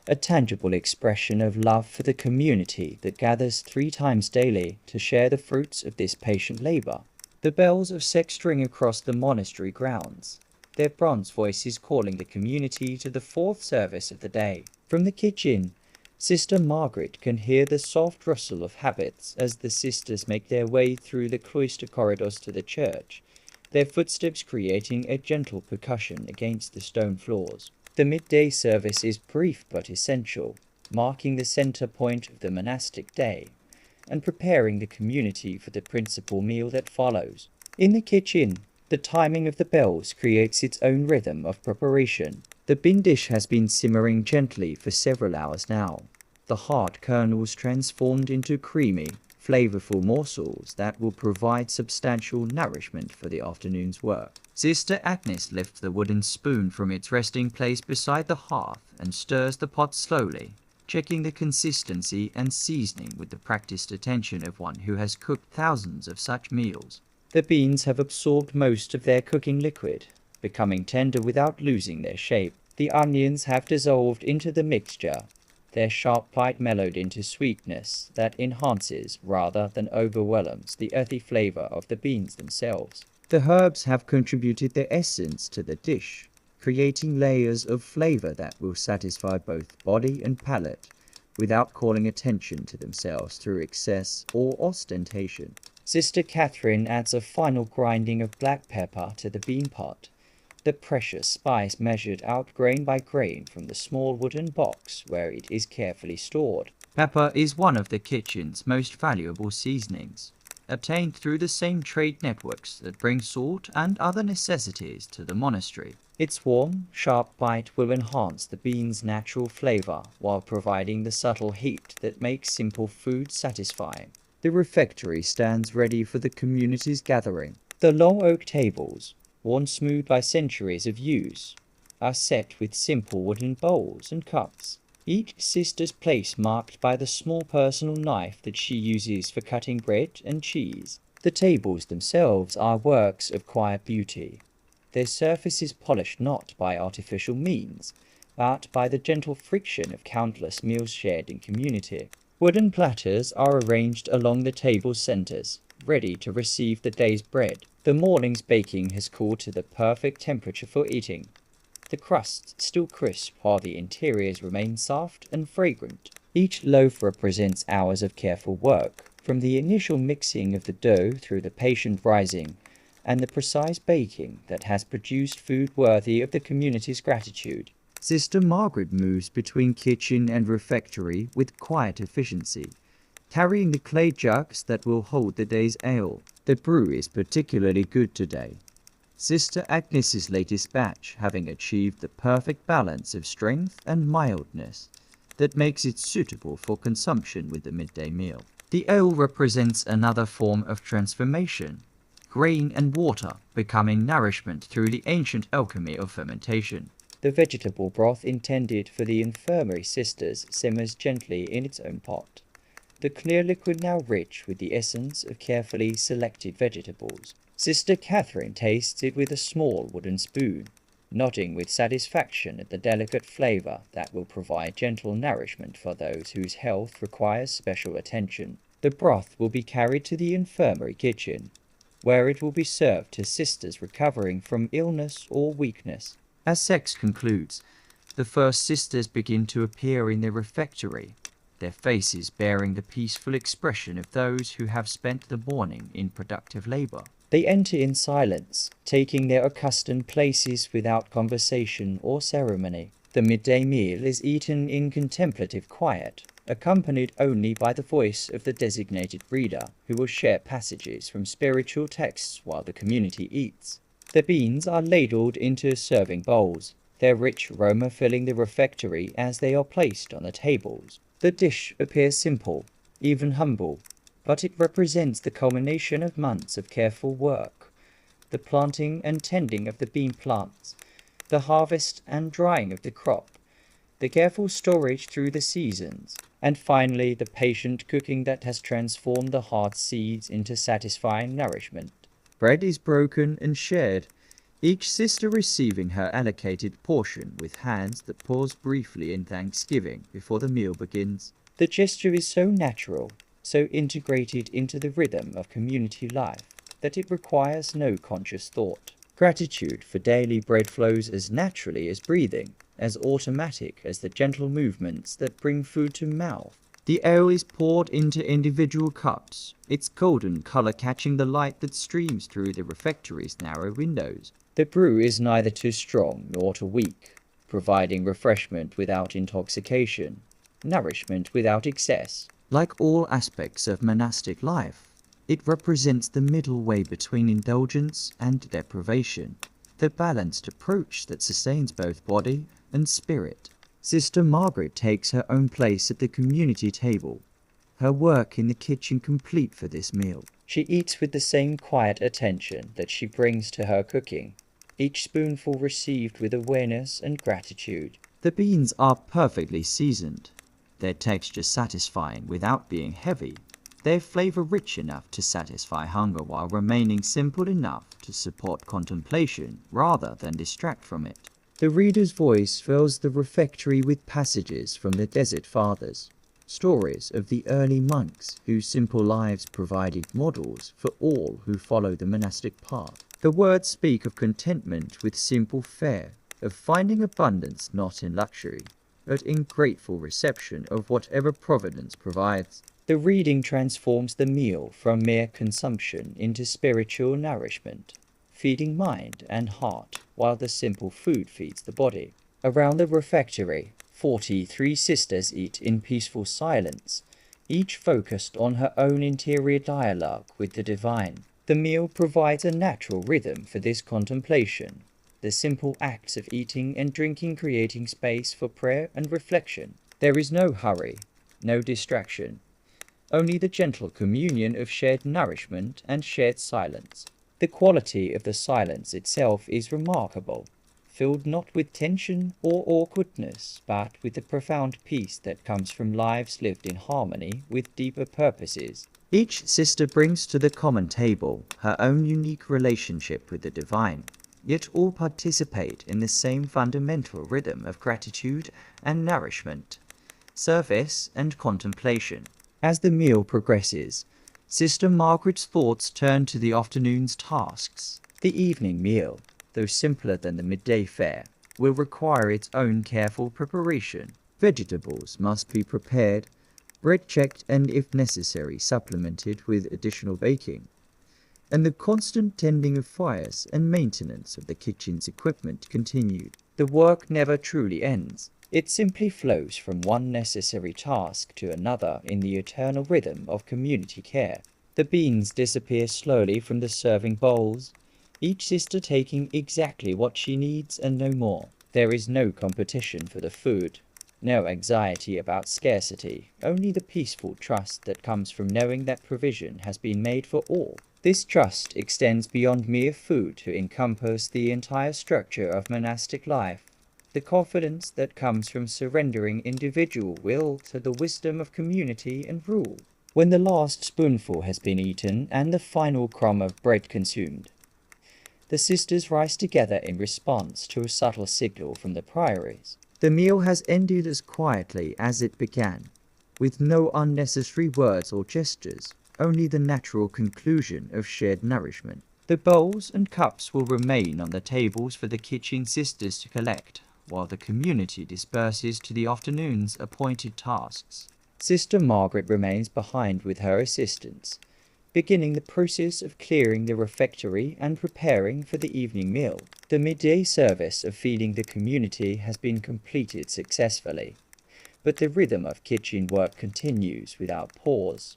a tangible expression of love for the community that gathers 3 times daily to share the fruits of this patient labor. The bells of sect ring across the monastery grounds, their bronze voices calling the community to the 4th service of the day. From the kitchen, Sister Margaret can hear the soft rustle of habits as the sisters make their way through the cloister corridors to the church, their footsteps creating a gentle percussion against the stone floors. The midday service is brief but essential, marking the center point of the monastic day, and preparing the community for the principal meal that follows. In the kitchen, the timing of the bells creates its own rhythm of preparation. The bean dish has been simmering gently for several hours now, the hard kernels transformed into creamy, flavorful morsels that will provide substantial nourishment for the afternoon's work. Sister Agnes lifts the wooden spoon from its resting place beside the hearth and stirs the pot slowly, checking the consistency and seasoning with the practiced attention of one who has cooked thousands of such meals. The beans have absorbed most of their cooking liquid, becoming tender without losing their shape. The onions have dissolved into the mixture, their sharp bite mellowed into sweetness that enhances rather than overwhelms the earthy flavor of the beans themselves. The herbs have contributed their essence to the dish, creating layers of flavor that will satisfy both body and palate without calling attention to themselves through excess or ostentation. Sister Catherine adds a final grinding of black pepper to the bean pot, the precious spice measured out grain by grain from the small wooden box where it is carefully stored. Pepper is one of the kitchen's most valuable seasonings, obtained through the same trade networks that bring salt and other necessities to the monastery. Its warm, sharp bite will enhance the bean's natural flavor while providing the subtle heat that makes simple food satisfying. The refectory stands ready for the community's gathering. The long oak tables, worn smooth by centuries of use, are set with simple wooden bowls and cups. Each sister's place marked by the small personal knife that she uses for cutting bread and cheese. The tables themselves are works of quiet beauty. Their surface is polished not by artificial means, but by the gentle friction of countless meals shared in community. Wooden platters are arranged along the table's centers, ready to receive the day's bread. The morning's baking has cooled to the perfect temperature for eating. The crusts still crisp while the interiors remain soft and fragrant. Each loaf represents hours of careful work, from the initial mixing of the dough through the patient rising and the precise baking that has produced food worthy of the community's gratitude. Sister Margaret moves between kitchen and refectory with quiet efficiency, carrying the clay jugs that will hold the day's ale. The brew is particularly good today, Sister Agnes's latest batch having achieved the perfect balance of strength and mildness that makes it suitable for consumption with the midday meal. The ale represents another form of transformation, grain and water becoming nourishment through the ancient alchemy of fermentation. The vegetable broth intended for the infirmary sisters simmers gently in its own pot, the clear liquid now rich with the essence of carefully selected vegetables. Sister Catherine tastes it with a small wooden spoon, nodding with satisfaction at the delicate flavor that will provide gentle nourishment for those whose health requires special attention. The broth will be carried to the infirmary kitchen, where it will be served to sisters recovering from illness or weakness. As sex concludes, the first sisters begin to appear in the refectory, their faces bearing the peaceful expression of those who have spent the morning in productive labor. They enter in silence, taking their accustomed places without conversation or ceremony. The midday meal is eaten in contemplative quiet, accompanied only by the voice of the designated reader, who will share passages from spiritual texts while the community eats. The beans are ladled into serving bowls, their rich aroma filling the refectory as they are placed on the tables. The dish appears simple, even humble, but it represents the culmination of months of careful work, the planting and tending of the bean plants, the harvest and drying of the crop, the careful storage through the seasons, and finally the patient cooking that has transformed the hard seeds into satisfying nourishment. Bread is broken and shared, each sister receiving her allocated portion with hands that pause briefly in thanksgiving before the meal begins. The gesture is so natural, so integrated into the rhythm of community life, that it requires no conscious thought. Gratitude for daily bread flows as naturally as breathing, as automatic as the gentle movements that bring food to mouth. The ale is poured into individual cups, its golden color catching the light that streams through the refectory's narrow windows. The brew is neither too strong nor too weak, providing refreshment without intoxication, nourishment without excess. Like all aspects of monastic life, it represents the middle way between indulgence and deprivation, the balanced approach that sustains both body and spirit. Sister Margaret takes her own place at the community table, her work in the kitchen complete for this meal. She eats with the same quiet attention that she brings to her cooking, each spoonful received with awareness and gratitude. The beans are perfectly seasoned, their texture satisfying without being heavy, their flavor rich enough to satisfy hunger while remaining simple enough to support contemplation rather than distract from it. The reader's voice fills the refectory with passages from the Desert Fathers, stories of the early monks whose simple lives provided models for all who follow the monastic path. The words speak of contentment with simple fare, of finding abundance not in luxury, but in grateful reception of whatever providence provides. The reading transforms the meal from mere consumption into spiritual nourishment, feeding mind and heart, while the simple food feeds the body. Around the refectory, 43 sisters eat in peaceful silence, each focused on her own interior dialogue with the divine. The meal provides a natural rhythm for this contemplation, the simple acts of eating and drinking creating space for prayer and reflection. There is no hurry, no distraction, only the gentle communion of shared nourishment and shared silence. The quality of the silence itself is remarkable, filled not with tension or awkwardness, but with the profound peace that comes from lives lived in harmony with deeper purposes. Each sister brings to the common table her own unique relationship with the divine, yet all participate in the same fundamental rhythm of gratitude and nourishment, service and contemplation. As the meal progresses, Sister Margaret's thoughts turn to the afternoon's tasks. The evening meal, though simpler than the midday fare, will require its own careful preparation. Vegetables must be prepared, bread checked and, if necessary, supplemented with additional baking, and the constant tending of fires and maintenance of the kitchen's equipment continued. The work never truly ends. It simply flows from one necessary task to another in the eternal rhythm of community care. The beans disappear slowly from the serving bowls, each sister taking exactly what she needs and no more. There is no competition for the food, no anxiety about scarcity, only the peaceful trust that comes from knowing that provision has been made for all. This trust extends beyond mere food to encompass the entire structure of monastic life. The confidence that comes from surrendering individual will to the wisdom of community and rule. When the last spoonful has been eaten and the final crumb of bread consumed, the sisters rise together in response to a subtle signal from the priories. The meal has ended as quietly as it began, with no unnecessary words or gestures, only the natural conclusion of shared nourishment. The bowls and cups will remain on the tables for the kitchen sisters to collect, while the community disperses to the afternoon's appointed tasks. Sister Margaret remains behind with her assistants, beginning the process of clearing the refectory and preparing for the evening meal. The midday service of feeding the community has been completed successfully, but the rhythm of kitchen work continues without pause,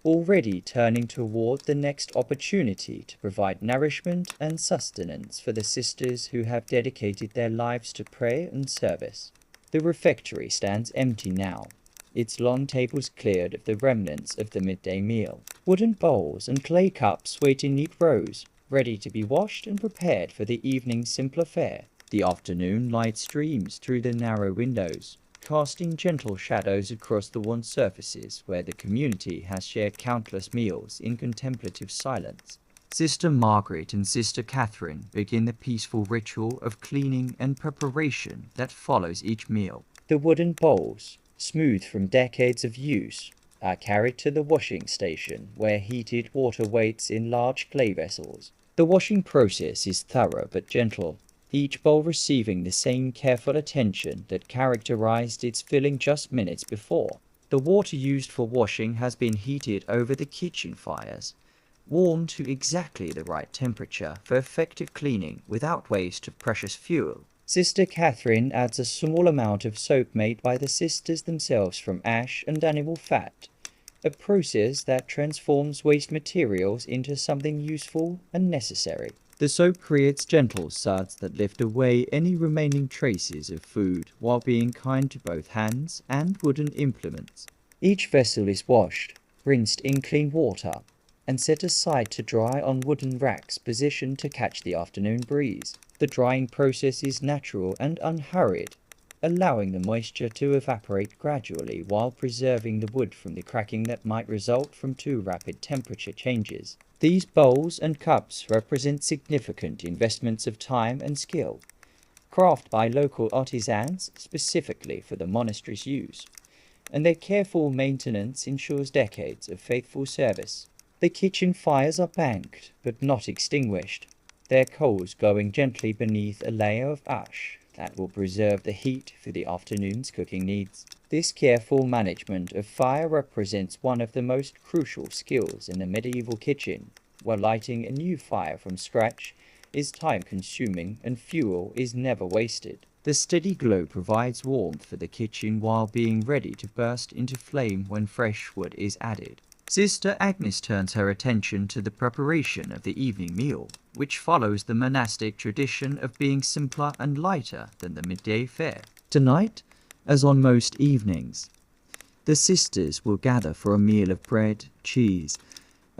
already turning toward the next opportunity to provide nourishment and sustenance for the sisters who have dedicated their lives to prayer and service. The refectory stands empty now, its long tables cleared of the remnants of the midday meal. Wooden bowls and clay cups wait in neat rows, ready to be washed and prepared for the evening's simpler fare. The afternoon light streams through the narrow windows, casting gentle shadows across the worn surfaces where the community has shared countless meals in contemplative silence. Sister Margaret and Sister Catherine begin the peaceful ritual of cleaning and preparation that follows each meal. The wooden bowls, smooth from decades of use, are carried to the washing station where heated water waits in large clay vessels. The washing process is thorough but gentle, each bowl receiving the same careful attention that characterized its filling just minutes before. The water used for washing has been heated over the kitchen fires, warmed to exactly the right temperature for effective cleaning without waste of precious fuel. Sister Catherine adds a small amount of soap made by the sisters themselves from ash and animal fat, a process that transforms waste materials into something useful and necessary. The soap creates gentle suds that lift away any remaining traces of food while being kind to both hands and wooden implements. Each vessel is washed, rinsed in clean water, and set aside to dry on wooden racks positioned to catch the afternoon breeze. The drying process is natural and unhurried, allowing the moisture to evaporate gradually while preserving the wood from the cracking that might result from too rapid temperature changes. These bowls and cups represent significant investments of time and skill, crafted by local artisans specifically for the monastery's use, and their careful maintenance ensures decades of faithful service. The kitchen fires are banked, but not extinguished, their coals glowing gently beneath a layer of ash that will preserve the heat for the afternoon's cooking needs. This careful management of fire represents one of the most crucial skills in the medieval kitchen, where lighting a new fire from scratch is time-consuming and fuel is never wasted. The steady glow provides warmth for the kitchen while being ready to burst into flame when fresh wood is added. Sister Agnes turns her attention to the preparation of the evening meal, which follows the monastic tradition of being simpler and lighter than the midday fare. Tonight, as on most evenings, the sisters will gather for a meal of bread, cheese,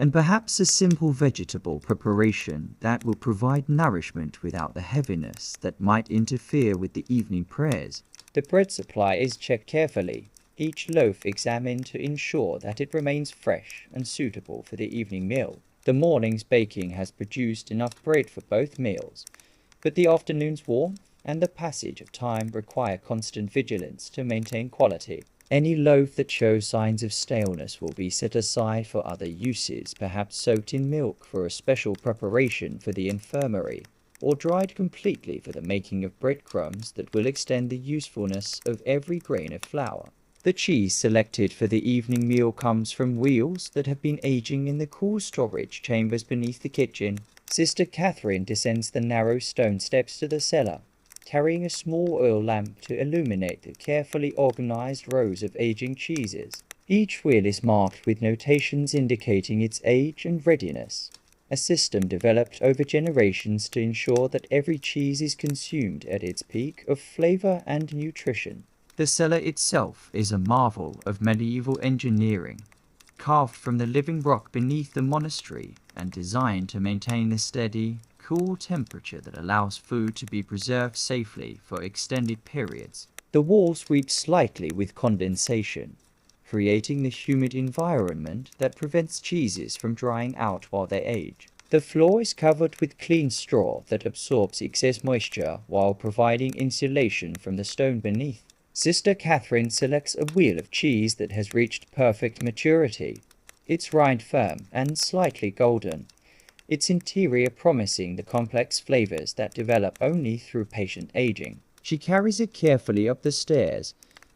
and perhaps a simple vegetable preparation that will provide nourishment without the heaviness that might interfere with the evening prayers. The bread supply is checked carefully, each loaf examined to ensure that it remains fresh and suitable for the evening meal. The morning's baking has produced enough bread for both meals, but the afternoon's warmth and the passage of time require constant vigilance to maintain quality. Any loaf that shows signs of staleness will be set aside for other uses, perhaps soaked in milk for a special preparation for the infirmary, or dried completely for the making of breadcrumbs that will extend the usefulness of every grain of flour. The cheese selected for the evening meal comes from wheels that have been aging in the cool storage chambers beneath the kitchen. Sister Catherine descends the narrow stone steps to the cellar, carrying a small oil lamp to illuminate the carefully organized rows of aging cheeses. Each wheel is marked with notations indicating its age and readiness, a system developed over generations to ensure that every cheese is consumed at its peak of flavor and nutrition. The cellar itself is a marvel of medieval engineering, carved from the living rock beneath the monastery and designed to maintain the steady, cool temperature that allows food to be preserved safely for extended periods. The walls sweep slightly with condensation, creating the humid environment that prevents cheeses from drying out while they age. The floor is covered with clean straw that absorbs excess moisture while providing insulation from the stone beneath. Sister Catherine selects a wheel of cheese that has reached perfect maturity, its rind firm and slightly golden, its interior promising the complex flavors that develop only through patient aging. She carries it carefully up the stairs,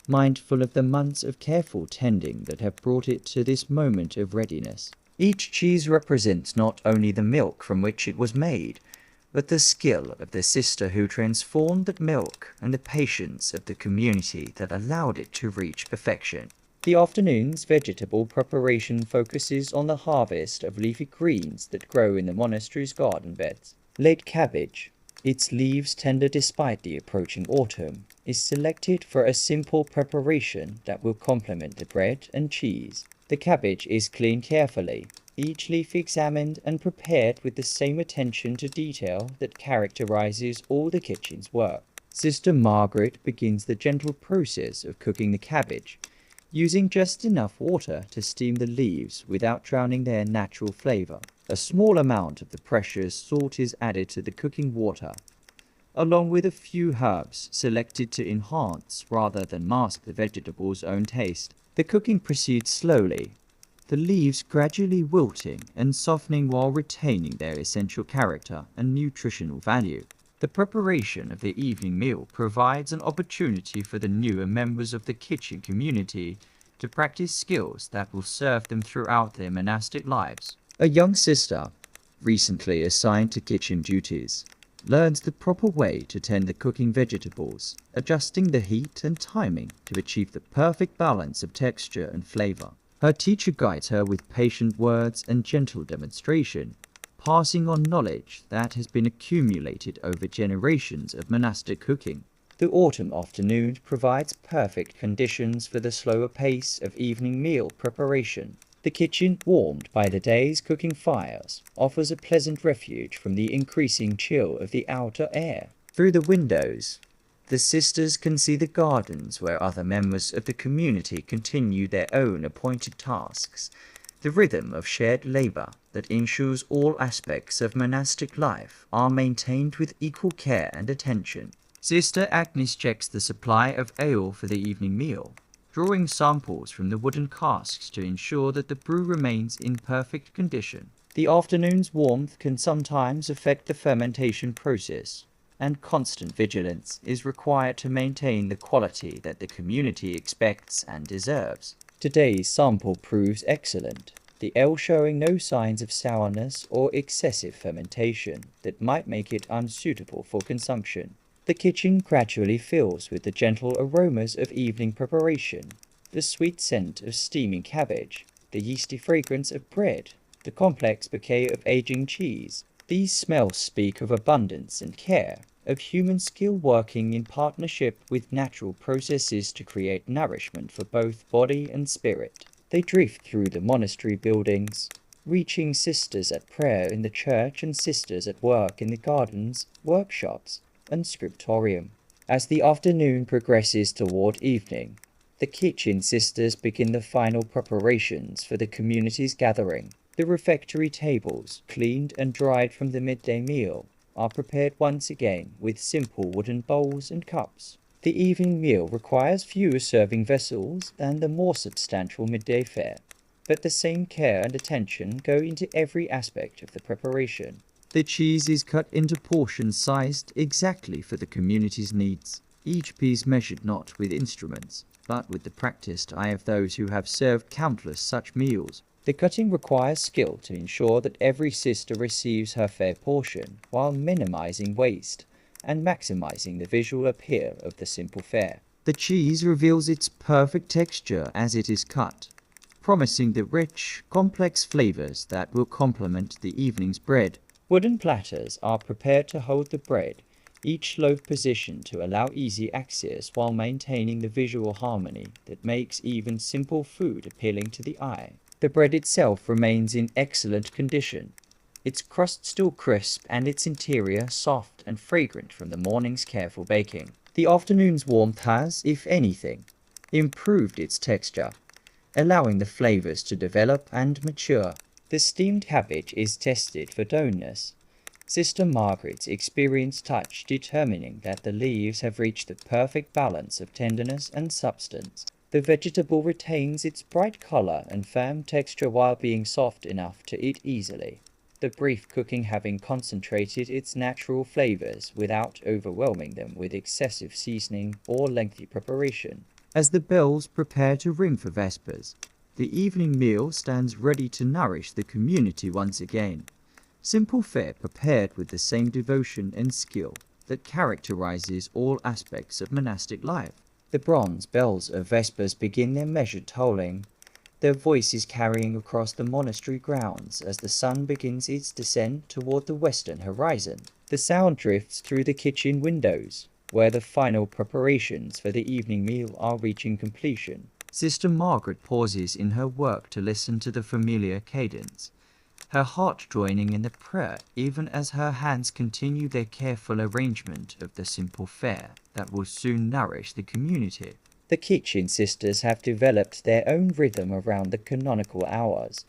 mindful of the months of careful tending that have brought it to this moment of readiness. Each cheese represents not only the milk from which it was made, but the skill of the sister who transformed that milk and the patience of the community that allowed it to reach perfection. The afternoon's vegetable preparation focuses on the harvest of leafy greens that grow in the monastery's garden beds. Late cabbage, its leaves tender despite the approaching autumn, is selected for a simple preparation that will complement the bread and cheese. The cabbage is cleaned carefully, each leaf examined and prepared with the same attention to detail that characterizes all the kitchen's work. Sister Margaret begins the gentle process of cooking the cabbage, using just enough water to steam the leaves without drowning their natural flavor. A small amount of the precious salt is added to the cooking water, along with a few herbs selected to enhance rather than mask the vegetable's own taste. The cooking proceeds slowly, the leaves gradually wilting and softening while retaining their essential character and nutritional value. The preparation of the evening meal provides an opportunity for the newer members of the kitchen community to practice skills that will serve them throughout their monastic lives. A young sister, recently assigned to kitchen duties, learns the proper way to tend the cooking vegetables, adjusting the heat and timing to achieve the perfect balance of texture and flavor. Her teacher guides her with patient words and gentle demonstration, passing on knowledge that has been accumulated over generations of monastic cooking. The autumn afternoon provides perfect conditions for the slower pace of evening meal preparation. The kitchen, warmed by the day's cooking fires, offers a pleasant refuge from the increasing chill of the outer air. Through the windows, the sisters can see the gardens where other members of the community continue their own appointed tasks, the rhythm of shared labor that ensures all aspects of monastic life are maintained with equal care and attention. Sister Agnes checks the supply of ale for the evening meal, drawing samples from the wooden casks to ensure that the brew remains in perfect condition. The afternoon's warmth can sometimes affect the fermentation process, and constant vigilance is required to maintain the quality that the community expects and deserves. Today's sample proves excellent, the ale showing no signs of sourness or excessive fermentation that might make it unsuitable for consumption. The kitchen gradually fills with the gentle aromas of evening preparation, the sweet scent of steaming cabbage, the yeasty fragrance of bread, the complex bouquet of aging cheese. These smells speak of abundance and care, of human skill working in partnership with natural processes to create nourishment for both body and spirit. They drift through the monastery buildings, reaching sisters at prayer in the church and sisters at work in the gardens, workshops, and scriptorium. As the afternoon progresses toward evening, the kitchen sisters begin the final preparations for the community's gathering. The refectory tables, cleaned and dried from the midday meal, are prepared once again with simple wooden bowls and cups. The evening meal requires fewer serving vessels than the more substantial midday fare, but the same care and attention go into every aspect of the preparation. The cheese is cut into portions sized exactly for the community's needs, each piece measured not with instruments, but with the practiced eye of those who have served countless such meals. The cutting requires skill to ensure that every sister receives her fair portion, while minimizing waste and maximizing the visual appeal of the simple fare. The cheese reveals its perfect texture as it is cut, promising the rich, complex flavors that will complement the evening's bread. Wooden platters are prepared to hold the bread, each loaf positioned to allow easy access while maintaining the visual harmony that makes even simple food appealing to the eye. The bread itself remains in excellent condition, its crust still crisp and its interior soft and fragrant from the morning's careful baking. The afternoon's warmth has, if anything, improved its texture, allowing the flavors to develop and mature. The steamed cabbage is tested for doneness, Sister Margaret's experienced touch determining that the leaves have reached the perfect balance of tenderness and substance. The vegetable retains its bright color and firm texture while being soft enough to eat easily, the brief cooking having concentrated its natural flavors without overwhelming them with excessive seasoning or lengthy preparation. As the bells prepare to ring for Vespers, the evening meal stands ready to nourish the community once again. Simple fare prepared with the same devotion and skill that characterizes all aspects of monastic life. The bronze bells of Vespers begin their measured tolling, their voices carrying across the monastery grounds as the sun begins its descent toward the western horizon. The sound drifts through the kitchen windows, where the final preparations for the evening meal are reaching completion. Sister Margaret pauses in her work to listen to the familiar cadence, her heart joining in the prayer even as her hands continue their careful arrangement of the simple fare that will soon nourish the community. The kitchen sisters have developed their own rhythm around the canonical hours,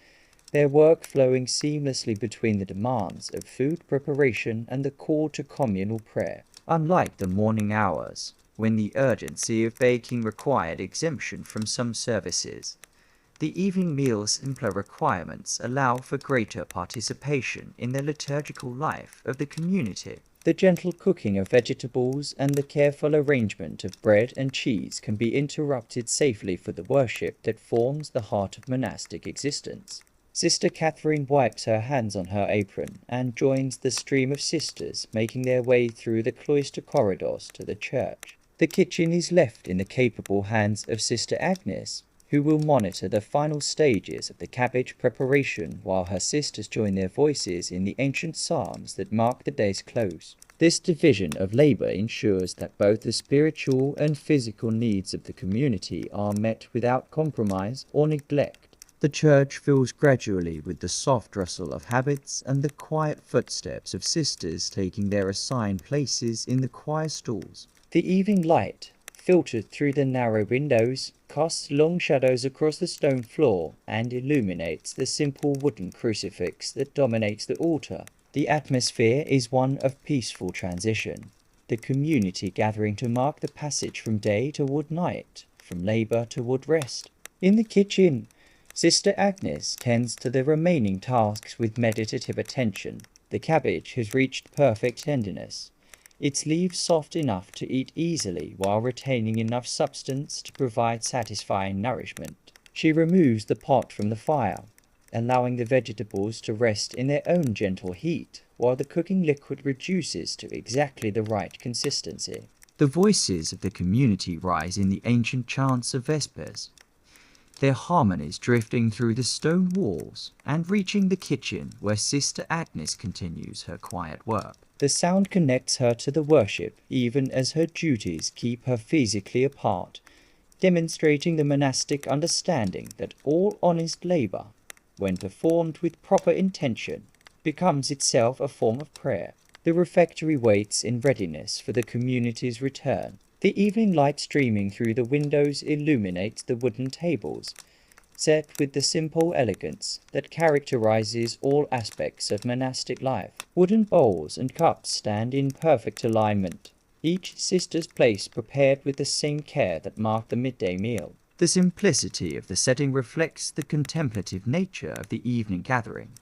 their work flowing seamlessly between the demands of food preparation and the call to communal prayer. Unlike the morning hours, when the urgency of baking required exemption from some services, the evening meal's simpler requirements allow for greater participation in the liturgical life of the community. The gentle cooking of vegetables and the careful arrangement of bread and cheese can be interrupted safely for the worship that forms the heart of monastic existence. Sister Catherine wipes her hands on her apron and joins the stream of sisters making their way through the cloister corridors to the church. The kitchen is left in the capable hands of Sister Agnes, who will monitor the final stages of the cabbage preparation while her sisters join their voices in the ancient psalms that mark the day's close. This division of labor ensures that both the spiritual and physical needs of the community are met without compromise or neglect. The church fills gradually with the soft rustle of habits and the quiet footsteps of sisters taking their assigned places in the choir stalls. The evening light, filtered through the narrow windows, casts long shadows across the stone floor and illuminates the simple wooden crucifix that dominates the altar. The atmosphere is one of peaceful transition, the community gathering to mark the passage from day toward night, from labor toward rest. In the kitchen, Sister Agnes tends to the remaining tasks with meditative attention. The cabbage has reached perfect tenderness, its leaves soft enough to eat easily while retaining enough substance to provide satisfying nourishment. She removes the pot from the fire, allowing the vegetables to rest in their own gentle heat, while the cooking liquid reduces to exactly the right consistency. The voices of the community rise in the ancient chants of Vespers, their harmonies drifting through the stone walls and reaching the kitchen where Sister Agnes continues her quiet work. The sound connects her to the worship even as her duties keep her physically apart, demonstrating the monastic understanding that all honest labor when performed with proper intention, becomes itself a form of prayer. The refectory waits in readiness for the community's return. The evening light streaming through the windows illuminates the wooden tables, set with the simple elegance that characterizes all aspects of monastic life. Wooden bowls and cups stand in perfect alignment, each sister's place prepared with the same care that marked the midday meal. The simplicity of the setting reflects the contemplative nature of the evening gathering,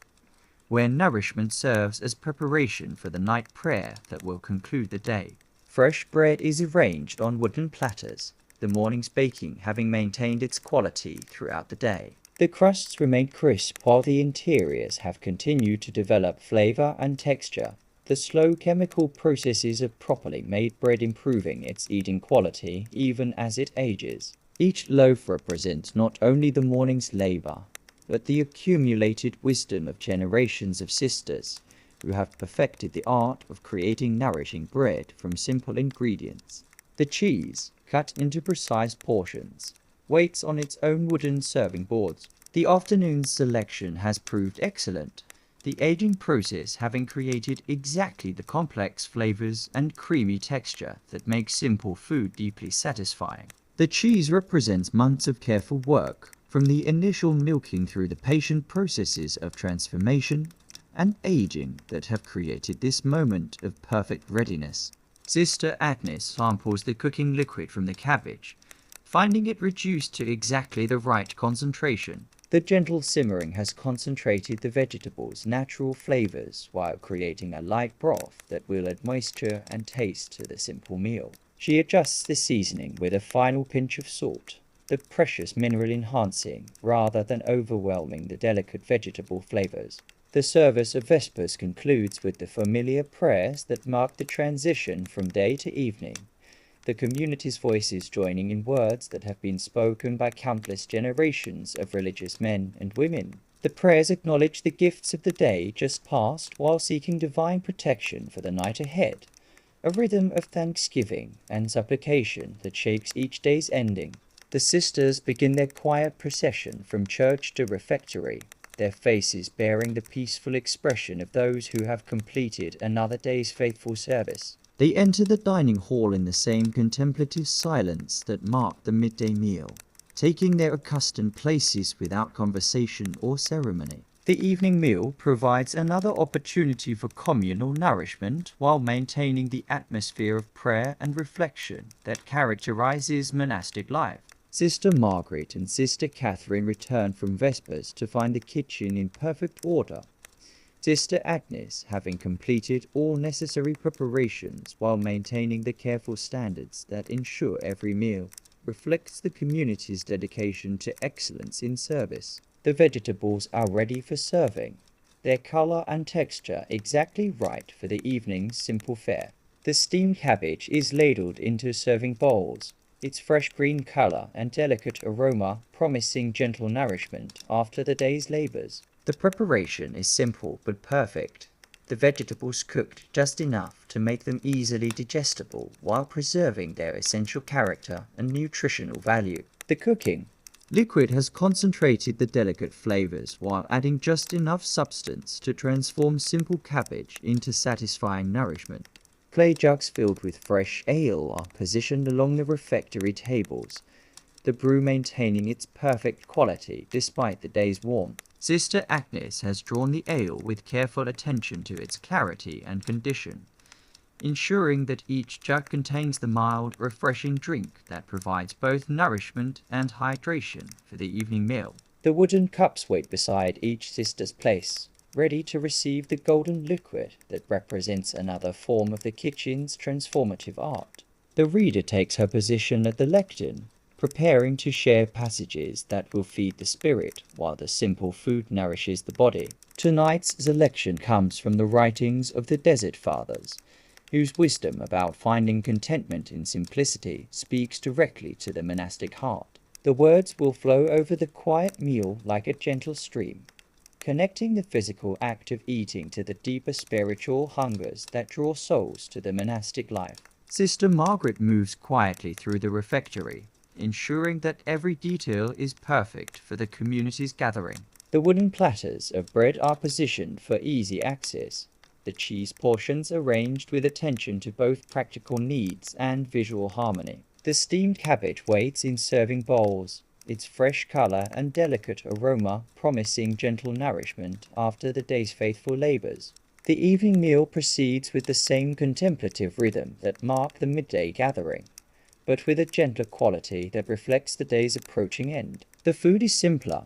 where nourishment serves as preparation for the night prayer that will conclude the day. Fresh bread is arranged on wooden platters, the morning's baking having maintained its quality throughout the day. The crusts remain crisp while the interiors have continued to develop flavor and texture, the slow chemical processes of properly made bread improving its eating quality even as it ages. Each loaf represents not only the morning's labor, but the accumulated wisdom of generations of sisters who have perfected the art of creating nourishing bread from simple ingredients. The cheese, cut into precise portions, waits on its own wooden serving boards. The afternoon's selection has proved excellent, the aging process having created exactly the complex flavors and creamy texture that make simple food deeply satisfying. The cheese represents months of careful work, from the initial milking through the patient processes of transformation and aging that have created this moment of perfect readiness. Sister Agnes samples the cooking liquid from the cabbage, finding it reduced to exactly the right concentration. The gentle simmering has concentrated the vegetables' natural flavors while creating a light broth that will add moisture and taste to the simple meal. She adjusts the seasoning with a final pinch of salt, the precious mineral enhancing rather than overwhelming the delicate vegetable flavors. The service of Vespers concludes with the familiar prayers that mark the transition from day to evening, the community's voices joining in words that have been spoken by countless generations of religious men and women. The prayers acknowledge the gifts of the day just past while seeking divine protection for the night ahead, a rhythm of thanksgiving and supplication that shapes each day's ending. The sisters begin their quiet procession from church to refectory, their faces bearing the peaceful expression of those who have completed another day's faithful service. They enter the dining hall in the same contemplative silence that marked the midday meal, taking their accustomed places without conversation or ceremony. The evening meal provides another opportunity for communal nourishment while maintaining the atmosphere of prayer and reflection that characterizes monastic life. Sister Margaret and Sister Catherine return from Vespers to find the kitchen in perfect order. Sister Agnes, having completed all necessary preparations while maintaining the careful standards that ensure every meal reflects the community's dedication to excellence in service. The vegetables are ready for serving, their color and texture exactly right for the evening's simple fare. The steamed cabbage is ladled into serving bowls, its fresh green color and delicate aroma promising gentle nourishment after the day's labors. The preparation is simple but perfect, the vegetables cooked just enough to make them easily digestible while preserving their essential character and nutritional value. The cooking liquid has concentrated the delicate flavors while adding just enough substance to transform simple cabbage into satisfying nourishment. Clay jugs filled with fresh ale are positioned along the refectory tables, the brew maintaining its perfect quality despite the day's warmth. Sister Agnes has drawn the ale with careful attention to its clarity and condition, ensuring that each jug contains the mild, refreshing drink that provides both nourishment and hydration for the evening meal. The wooden cups wait beside each sister's place, ready to receive the golden liquid that represents another form of the kitchen's transformative art. The reader takes her position at the lectern, preparing to share passages that will feed the spirit while the simple food nourishes the body. Tonight's selection comes from the writings of the Desert Fathers, whose wisdom about finding contentment in simplicity speaks directly to the monastic heart. The words will flow over the quiet meal like a gentle stream, connecting the physical act of eating to the deeper spiritual hungers that draw souls to the monastic life. Sister Margaret moves quietly through the refectory, ensuring that every detail is perfect for the community's gathering. The wooden platters of bread are positioned for easy access, the cheese portions arranged with attention to both practical needs and visual harmony. The steamed cabbage waits in serving bowls, its fresh color and delicate aroma promising gentle nourishment after the day's faithful labors. The evening meal proceeds with the same contemplative rhythm that marked the midday gathering, but with a gentler quality that reflects the day's approaching end. The food is simpler,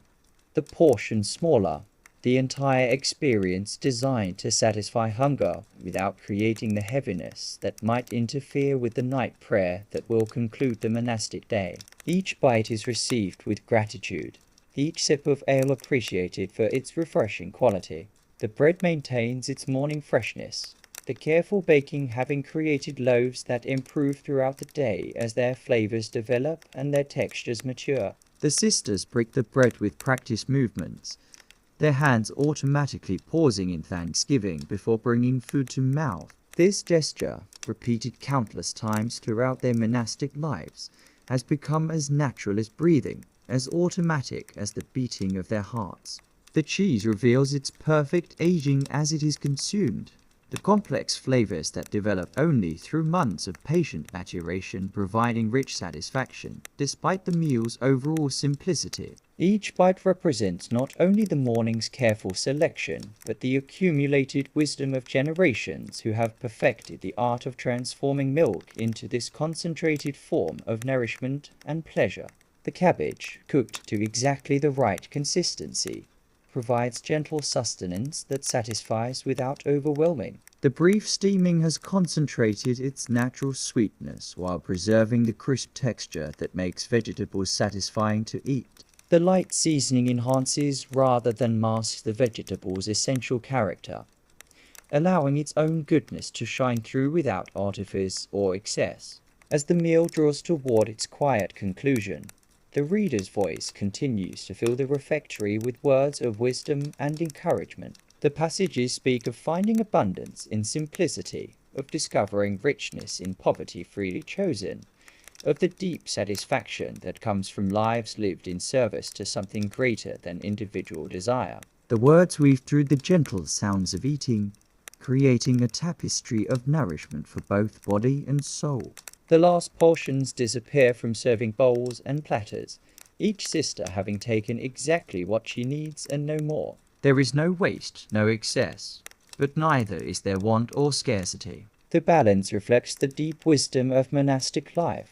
the portion smaller, the entire experience designed to satisfy hunger without creating the heaviness that might interfere with the night prayer that will conclude the monastic day. Each bite is received with gratitude, each sip of ale appreciated for its refreshing quality. The bread maintains its morning freshness, the careful baking having created loaves that improve throughout the day as their flavors develop and their textures mature. The sisters break the bread with practiced movements, their hands automatically pausing in thanksgiving before bringing food to mouth. This gesture, repeated countless times throughout their monastic lives, has become as natural as breathing, as automatic as the beating of their hearts. The cheese reveals its perfect aging as it is consumed. The complex flavors that develop only through months of patient maturation providing rich satisfaction, despite the meal's overall simplicity. Each bite represents not only the morning's careful selection, but the accumulated wisdom of generations who have perfected the art of transforming milk into this concentrated form of nourishment and pleasure. The cabbage, cooked to exactly the right consistency, provides gentle sustenance that satisfies without overwhelming. The brief steaming has concentrated its natural sweetness while preserving the crisp texture that makes vegetables satisfying to eat. The light seasoning enhances rather than masks the vegetable's essential character, allowing its own goodness to shine through without artifice or excess. As the meal draws toward its quiet conclusion, the reader's voice continues to fill the refectory with words of wisdom and encouragement. The passages speak of finding abundance in simplicity, of discovering richness in poverty freely chosen, of the deep satisfaction that comes from lives lived in service to something greater than individual desire. The words weave through the gentle sounds of eating, creating a tapestry of nourishment for both body and soul. The last portions disappear from serving bowls and platters, each sister having taken exactly what she needs and no more. There is no waste, no excess, but neither is there want or scarcity. The balance reflects the deep wisdom of monastic life,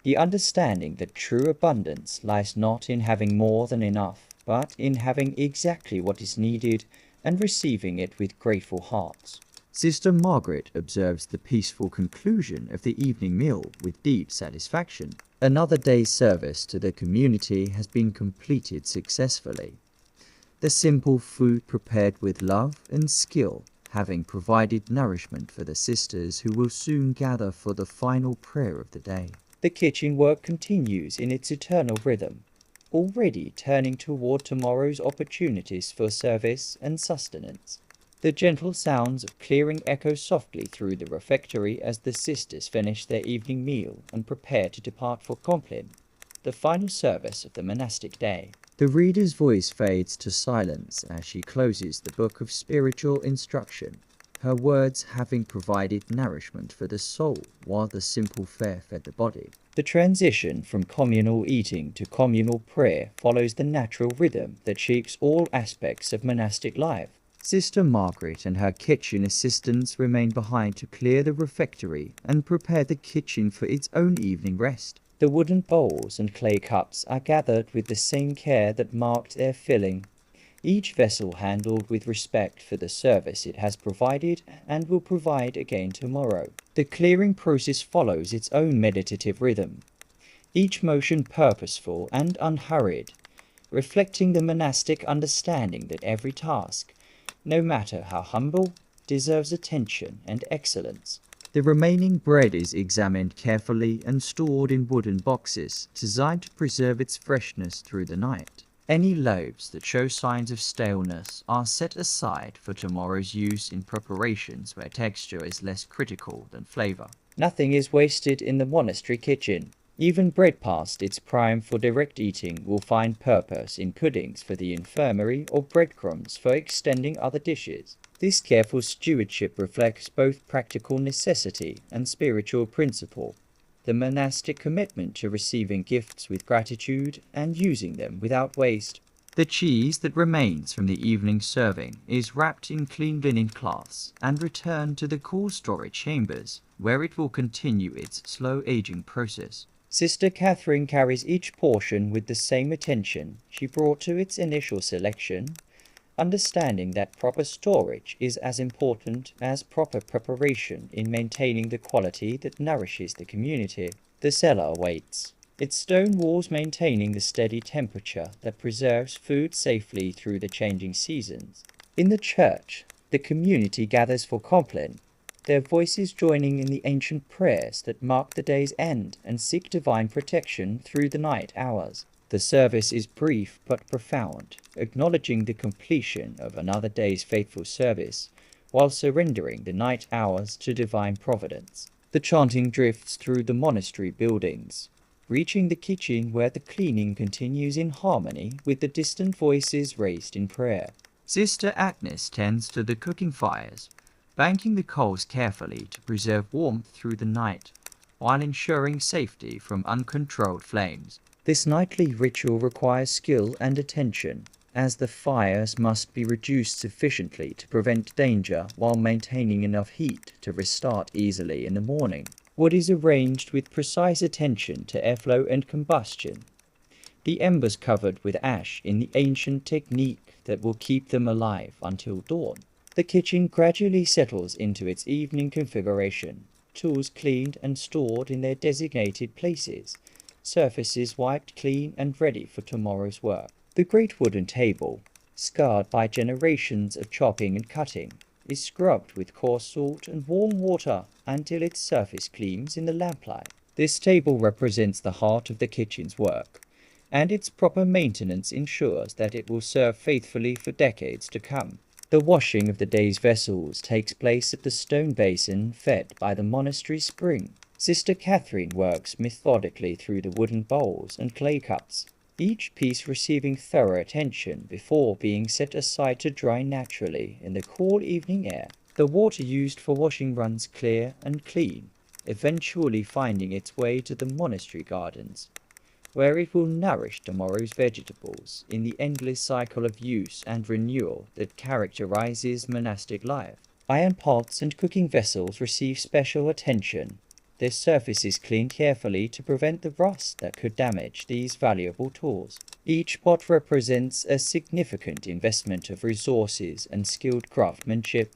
the understanding that true abundance lies not in having more than enough, but in having exactly what is needed and receiving it with grateful hearts. Sister Margaret observes the peaceful conclusion of the evening meal with deep satisfaction. Another day's service to the community has been completed successfully. The simple food prepared with love and skill, having provided nourishment for the sisters who will soon gather for the final prayer of the day. The kitchen work continues in its eternal rhythm, already turning toward tomorrow's opportunities for service and sustenance. The gentle sounds of clearing echo softly through the refectory as the sisters finish their evening meal and prepare to depart for Compline, the final service of the monastic day. The reader's voice fades to silence as she closes the book of spiritual instruction, her words having provided nourishment for the soul while the simple fare fed the body. The transition from communal eating to communal prayer follows the natural rhythm that shapes all aspects of monastic life. Sister Margaret and her kitchen assistants remain behind to clear the refectory and prepare the kitchen for its own evening rest. The wooden bowls and clay cups are gathered with the same care that marked their filling, each vessel handled with respect for the service it has provided and will provide again tomorrow. The clearing process follows its own meditative rhythm, each motion purposeful and unhurried, reflecting the monastic understanding that every task, no matter how humble, deserves attention and excellence. The remaining bread is examined carefully and stored in wooden boxes designed to preserve its freshness through the night. Any loaves that show signs of staleness are set aside for tomorrow's use in preparations where texture is less critical than flavor. Nothing is wasted in the monastery kitchen. Even bread past its prime for direct eating will find purpose in puddings for the infirmary or breadcrumbs for extending other dishes. This careful stewardship reflects both practical necessity and spiritual principle, the monastic commitment to receiving gifts with gratitude and using them without waste. The cheese that remains from the evening serving is wrapped in clean linen cloths and returned to the cool storage chambers, where it will continue its slow aging process. Sister Catherine carries each portion with the same attention she brought to its initial selection, understanding that proper storage is as important as proper preparation in maintaining the quality that nourishes the community. The cellar waits, its stone walls maintaining the steady temperature that preserves food safely through the changing seasons. In the church, the community gathers for compline, their voices joining in the ancient prayers that mark the day's end and seek divine protection through the night hours. The service is brief but profound, acknowledging the completion of another day's faithful service, while surrendering the night hours to divine providence. The chanting drifts through the monastery buildings, reaching the kitchen where the cleaning continues in harmony with the distant voices raised in prayer. Sister Agnes tends to the cooking fires, banking the coals carefully to preserve warmth through the night, while ensuring safety from uncontrolled flames. This nightly ritual requires skill and attention, as the fires must be reduced sufficiently to prevent danger while maintaining enough heat to restart easily in the morning. Wood is arranged with precise attention to airflow and combustion, the embers covered with ash in the ancient technique that will keep them alive until dawn. The kitchen gradually settles into its evening configuration, tools cleaned and stored in their designated places, surfaces wiped clean and ready for tomorrow's work. The great wooden table, scarred by generations of chopping and cutting, is scrubbed with coarse salt and warm water until its surface gleams in the lamplight. This table represents the heart of the kitchen's work, and its proper maintenance ensures that it will serve faithfully for decades to come. The washing of the day's vessels takes place at the stone basin fed by the monastery spring. Sister Catherine works methodically through the wooden bowls and clay cups, each piece receiving thorough attention before being set aside to dry naturally in the cool evening air. The water used for washing runs clear and clean, eventually finding its way to the monastery gardens, where it will nourish tomorrow's vegetables in the endless cycle of use and renewal that characterizes monastic life. Iron pots and cooking vessels receive special attention, their surfaces cleaned carefully to prevent the rust that could damage these valuable tools. Each pot represents a significant investment of resources and skilled craftsmanship,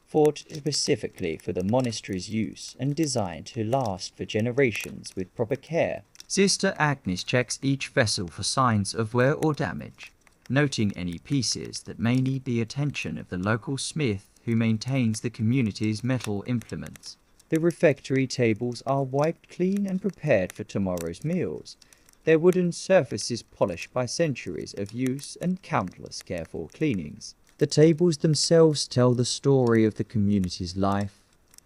forged specifically for the monastery's use and designed to last for generations with proper care. Sister Agnes checks each vessel for signs of wear or damage, noting any pieces that may need the attention of the local smith who maintains the community's metal implements. The refectory tables are wiped clean and prepared for tomorrow's meals, their wooden surfaces polished by centuries of use and countless careful cleanings. The tables themselves tell the story of the community's life,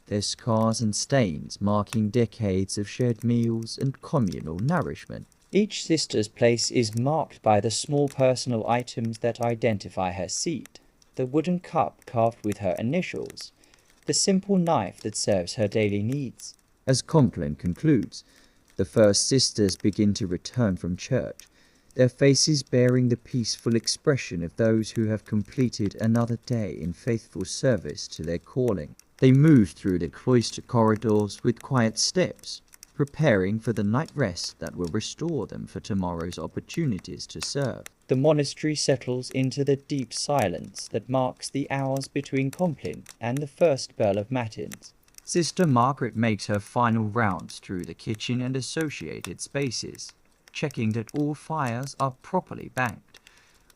their scars and stains marking decades of shared meals and communal nourishment. Each sister's place is marked by the small personal items that identify her seat, the wooden cup carved with her initials, the simple knife that serves her daily needs. As Compline concludes, the first sisters begin to return from church, their faces bearing the peaceful expression of those who have completed another day in faithful service to their calling. They move through the cloister corridors with quiet steps, preparing for the night rest that will restore them for tomorrow's opportunities to serve. The monastery settles into the deep silence that marks the hours between Compline and the first bell of matins. Sister Margaret makes her final rounds through the kitchen and associated spaces, checking that all fires are properly banked,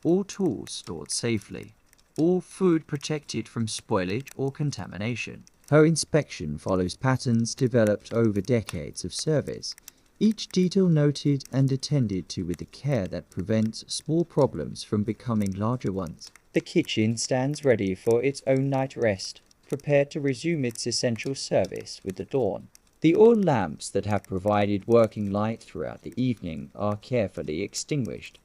all tools stored safely, all food protected from spoilage or contamination. Her inspection follows patterns developed over decades of service, each detail noted and attended to with the care that prevents small problems from becoming larger ones. The kitchen stands ready for its own night rest, prepared to resume its essential service with the dawn. The oil lamps that have provided working light throughout the evening are carefully extinguished,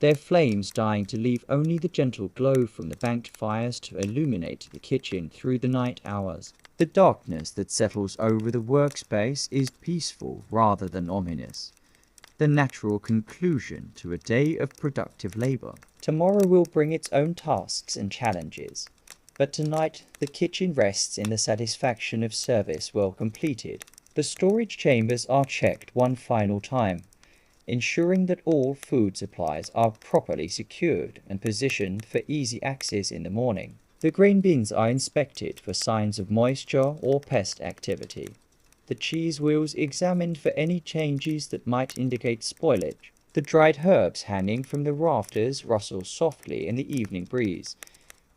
their flames dying to leave only the gentle glow from the banked fires to illuminate the kitchen through the night hours. The darkness that settles over the workspace is peaceful rather than ominous, the natural conclusion to a day of productive labor. Tomorrow will bring its own tasks and challenges, but tonight the kitchen rests in the satisfaction of service well completed. The storage chambers are checked one final time, ensuring that all food supplies are properly secured and positioned for easy access in the morning. The grain bins are inspected for signs of moisture or pest activity. The cheese wheels examined for any changes that might indicate spoilage. The dried herbs hanging from the rafters rustle softly in the evening breeze,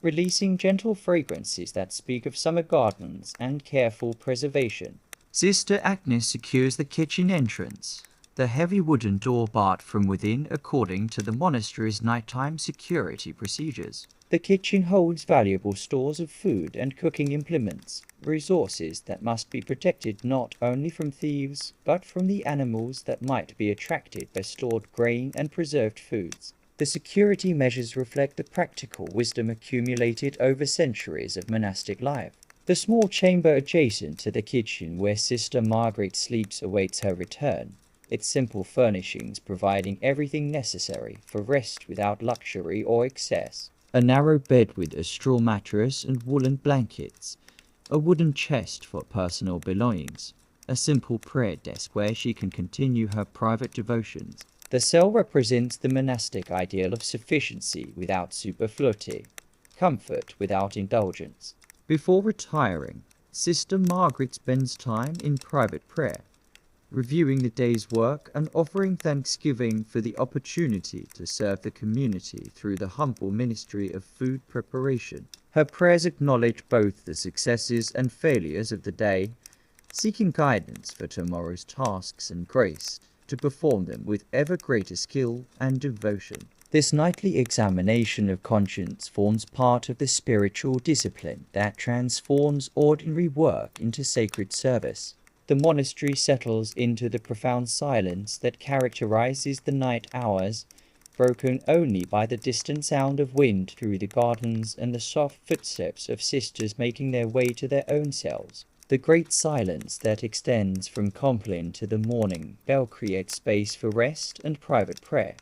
releasing gentle fragrances that speak of summer gardens and careful preservation. Sister Agnes secures the kitchen entrance, the heavy wooden door barred from within according to the monastery's nighttime security procedures. The kitchen holds valuable stores of food and cooking implements, resources that must be protected not only from thieves, but from the animals that might be attracted by stored grain and preserved foods. The security measures reflect the practical wisdom accumulated over centuries of monastic life. The small chamber adjacent to the kitchen where Sister Margaret sleeps awaits her return, its simple furnishings providing everything necessary for rest without luxury or excess. A narrow bed with a straw mattress and woolen blankets, a wooden chest for personal belongings, a simple prayer desk where she can continue her private devotions. The cell represents the monastic ideal of sufficiency without superfluity, comfort without indulgence. Before retiring, Sister Margaret spends time in private prayer, reviewing the day's work and offering thanksgiving for the opportunity to serve the community through the humble ministry of food preparation. Her prayers acknowledge both the successes and failures of the day, seeking guidance for tomorrow's tasks and grace to perform them with ever greater skill and devotion. This nightly examination of conscience forms part of the spiritual discipline that transforms ordinary work into sacred service. The monastery settles into the profound silence that characterizes the night hours, broken only by the distant sound of wind through the gardens and the soft footsteps of sisters making their way to their own cells. The great silence that extends from Compline to the morning bell creates space for rest and private prayer,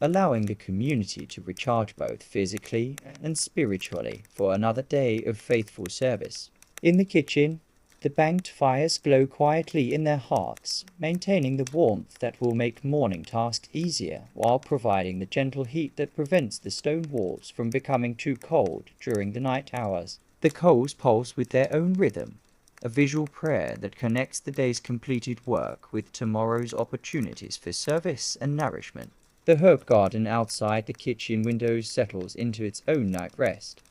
allowing the community to recharge both physically and spiritually for another day of faithful service. In the kitchen, the banked fires glow quietly in their hearts, maintaining the warmth that will make morning tasks easier while providing the gentle heat that prevents the stone walls from becoming too cold during the night hours. The coals pulse with their own rhythm, a visual prayer that connects the day's completed work with tomorrow's opportunities for service and nourishment. The herb garden outside the kitchen windows settles into its own night rest,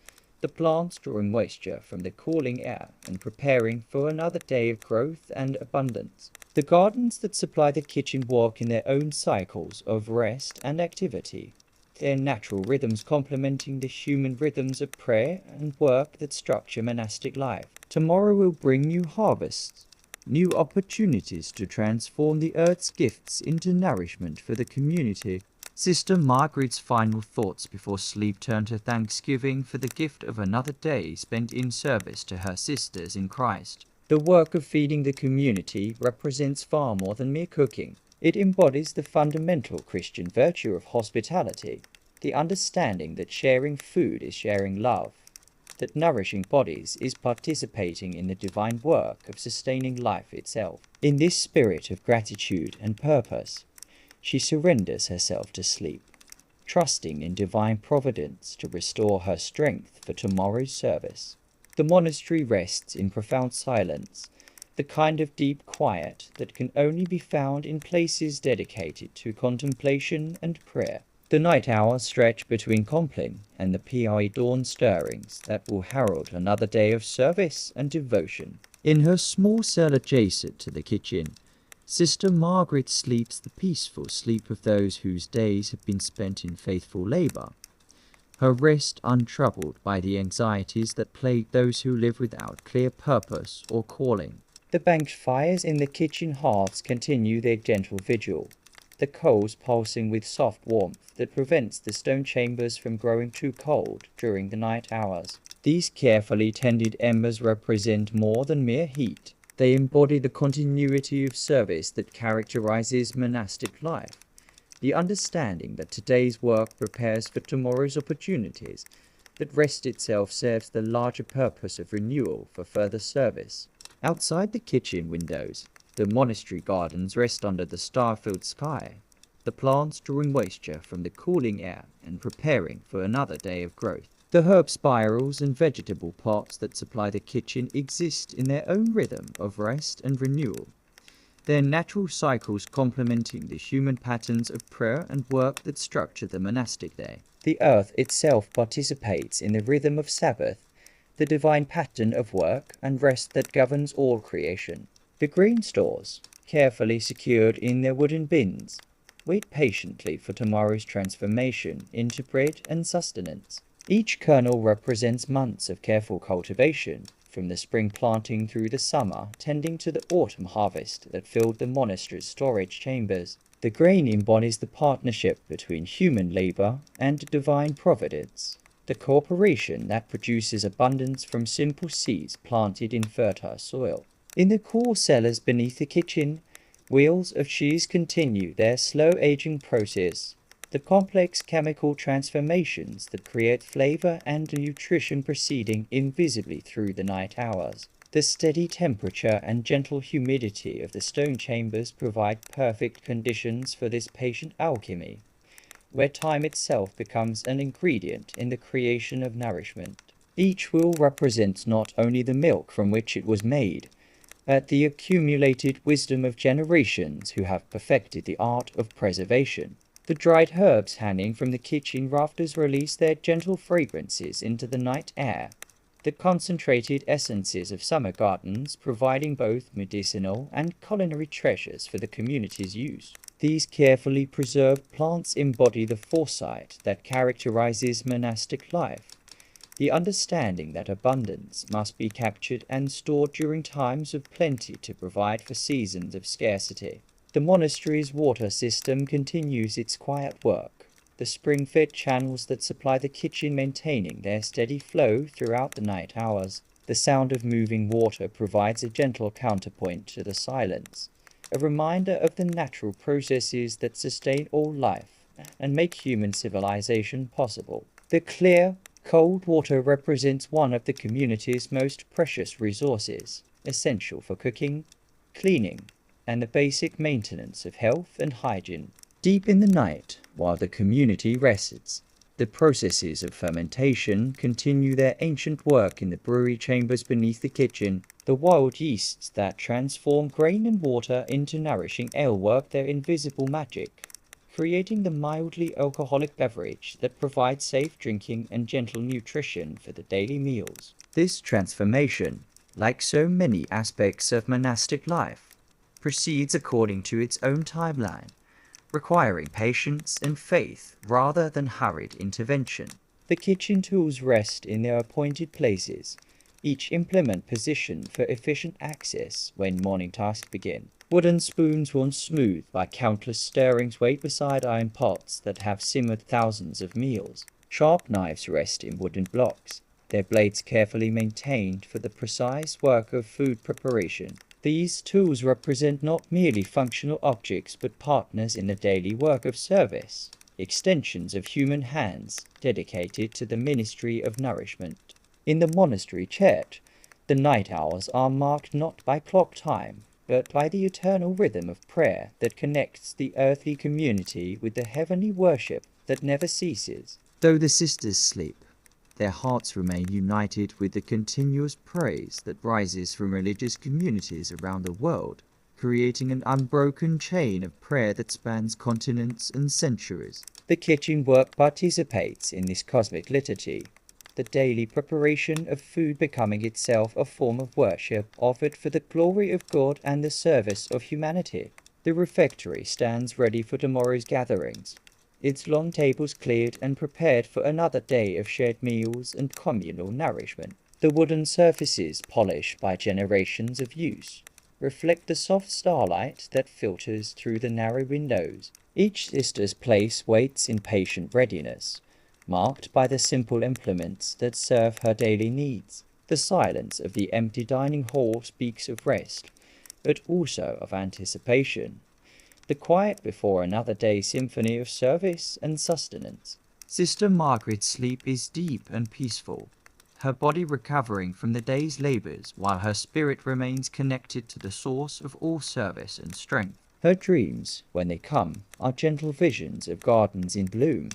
the plants drawing moisture from the cooling air and preparing for another day of growth and abundance. The gardens that supply the kitchen walk in their own cycles of rest and activity, their natural rhythms complementing the human rhythms of prayer and work that structure monastic life. Tomorrow will bring new harvests, new opportunities to transform the earth's gifts into nourishment for the community. Sister Margaret's final thoughts before sleep turn to thanksgiving for the gift of another day spent in service to her sisters in Christ. The work of feeding the community represents far more than mere cooking. It embodies the fundamental Christian virtue of hospitality, the understanding that sharing food is sharing love, that nourishing bodies is participating in the divine work of sustaining life itself. In this spirit of gratitude and purpose, she surrenders herself to sleep, trusting in divine providence to restore her strength for tomorrow's service. The monastery rests in profound silence, the kind of deep quiet that can only be found in places dedicated to contemplation and prayer. The night hours stretch between Compline and the PI dawn stirrings that will herald another day of service and devotion. In her small cell adjacent to the kitchen, Sister Margaret sleeps the peaceful sleep of those whose days have been spent in faithful labor, her rest untroubled by the anxieties that plague those who live without clear purpose or calling. The banked fires in the kitchen hearths continue their gentle vigil, the coals pulsing with soft warmth that prevents the stone chambers from growing too cold during the night hours. These carefully tended embers represent more than mere heat. They embody the continuity of service that characterizes monastic life, the understanding that today's work prepares for tomorrow's opportunities, that rest itself serves the larger purpose of renewal for further service. Outside the kitchen windows, the monastery gardens rest under the star-filled sky, the plants drawing moisture from the cooling air and preparing for another day of growth. The herb spirals and vegetable pots that supply the kitchen exist in their own rhythm of rest and renewal, their natural cycles complementing the human patterns of prayer and work that structure the monastic day. The earth itself participates in the rhythm of Sabbath, the divine pattern of work and rest that governs all creation. The grain stores, carefully secured in their wooden bins, wait patiently for tomorrow's transformation into bread and sustenance. Each kernel represents months of careful cultivation, from the spring planting through the summer, tending to the autumn harvest that filled the monastery's storage chambers. The grain embodies the partnership between human labor and divine providence, the cooperation that produces abundance from simple seeds planted in fertile soil. In the cool cellars beneath the kitchen, wheels of cheese continue their slow-aging process, the complex chemical transformations that create flavor and nutrition proceeding invisibly through the night hours. The steady temperature and gentle humidity of the stone chambers provide perfect conditions for this patient alchemy, where time itself becomes an ingredient in the creation of nourishment. Each wheel represents not only the milk from which it was made, but the accumulated wisdom of generations who have perfected the art of preservation. The dried herbs hanging from the kitchen rafters release their gentle fragrances into the night air, the concentrated essences of summer gardens providing both medicinal and culinary treasures for the community's use. These carefully preserved plants embody the foresight that characterizes monastic life, the understanding that abundance must be captured and stored during times of plenty to provide for seasons of scarcity. The monastery's water system continues its quiet work, the spring-fed channels that supply the kitchen maintaining their steady flow throughout the night hours. The sound of moving water provides a gentle counterpoint to the silence, a reminder of the natural processes that sustain all life and make human civilization possible. The clear, cold water represents one of the community's most precious resources, essential for cooking, cleaning, and the basic maintenance of health and hygiene. Deep in the night, while the community rests, the processes of fermentation continue their ancient work in the brewery chambers beneath the kitchen. The wild yeasts that transform grain and water into nourishing ale work their invisible magic, creating the mildly alcoholic beverage that provides safe drinking and gentle nutrition for the daily meals. This transformation, like so many aspects of monastic life, proceeds according to its own timeline, requiring patience and faith rather than hurried intervention. The kitchen tools rest in their appointed places, each implement positioned for efficient access when morning tasks begin. Wooden spoons worn smooth by countless stirrings wait beside iron pots that have simmered thousands of meals. Sharp knives rest in wooden blocks, their blades carefully maintained for the precise work of food preparation. These tools represent not merely functional objects but partners in the daily work of service, extensions of human hands dedicated to the ministry of nourishment. In the monastery church, the night hours are marked not by clock time, but by the eternal rhythm of prayer that connects the earthly community with the heavenly worship that never ceases. Though the sisters sleep, their hearts remain united with the continuous praise that rises from religious communities around the world, creating an unbroken chain of prayer that spans continents and centuries. The kitchen work participates in this cosmic liturgy, the daily preparation of food becoming itself a form of worship offered for the glory of God and the service of humanity. The refectory stands ready for tomorrow's gatherings, its long tables cleared and prepared for another day of shared meals and communal nourishment. The wooden surfaces polished by generations of use, reflect the soft starlight that filters through the narrow windows. Each sister's place waits in patient readiness, marked by the simple implements that serve her daily needs. The silence of the empty dining hall speaks of rest, but also of anticipation, the quiet before another day's symphony of service and sustenance. Sister Margaret's sleep is deep and peaceful, her body recovering from the day's labors while her spirit remains connected to the source of all service and strength. Her dreams, when they come, are gentle visions of gardens in bloom,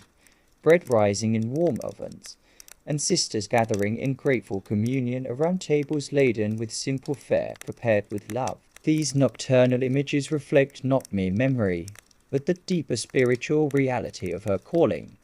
bread rising in warm ovens, and sisters gathering in grateful communion around tables laden with simple fare prepared with love. These nocturnal images reflect not mere memory, but the deeper spiritual reality of her calling,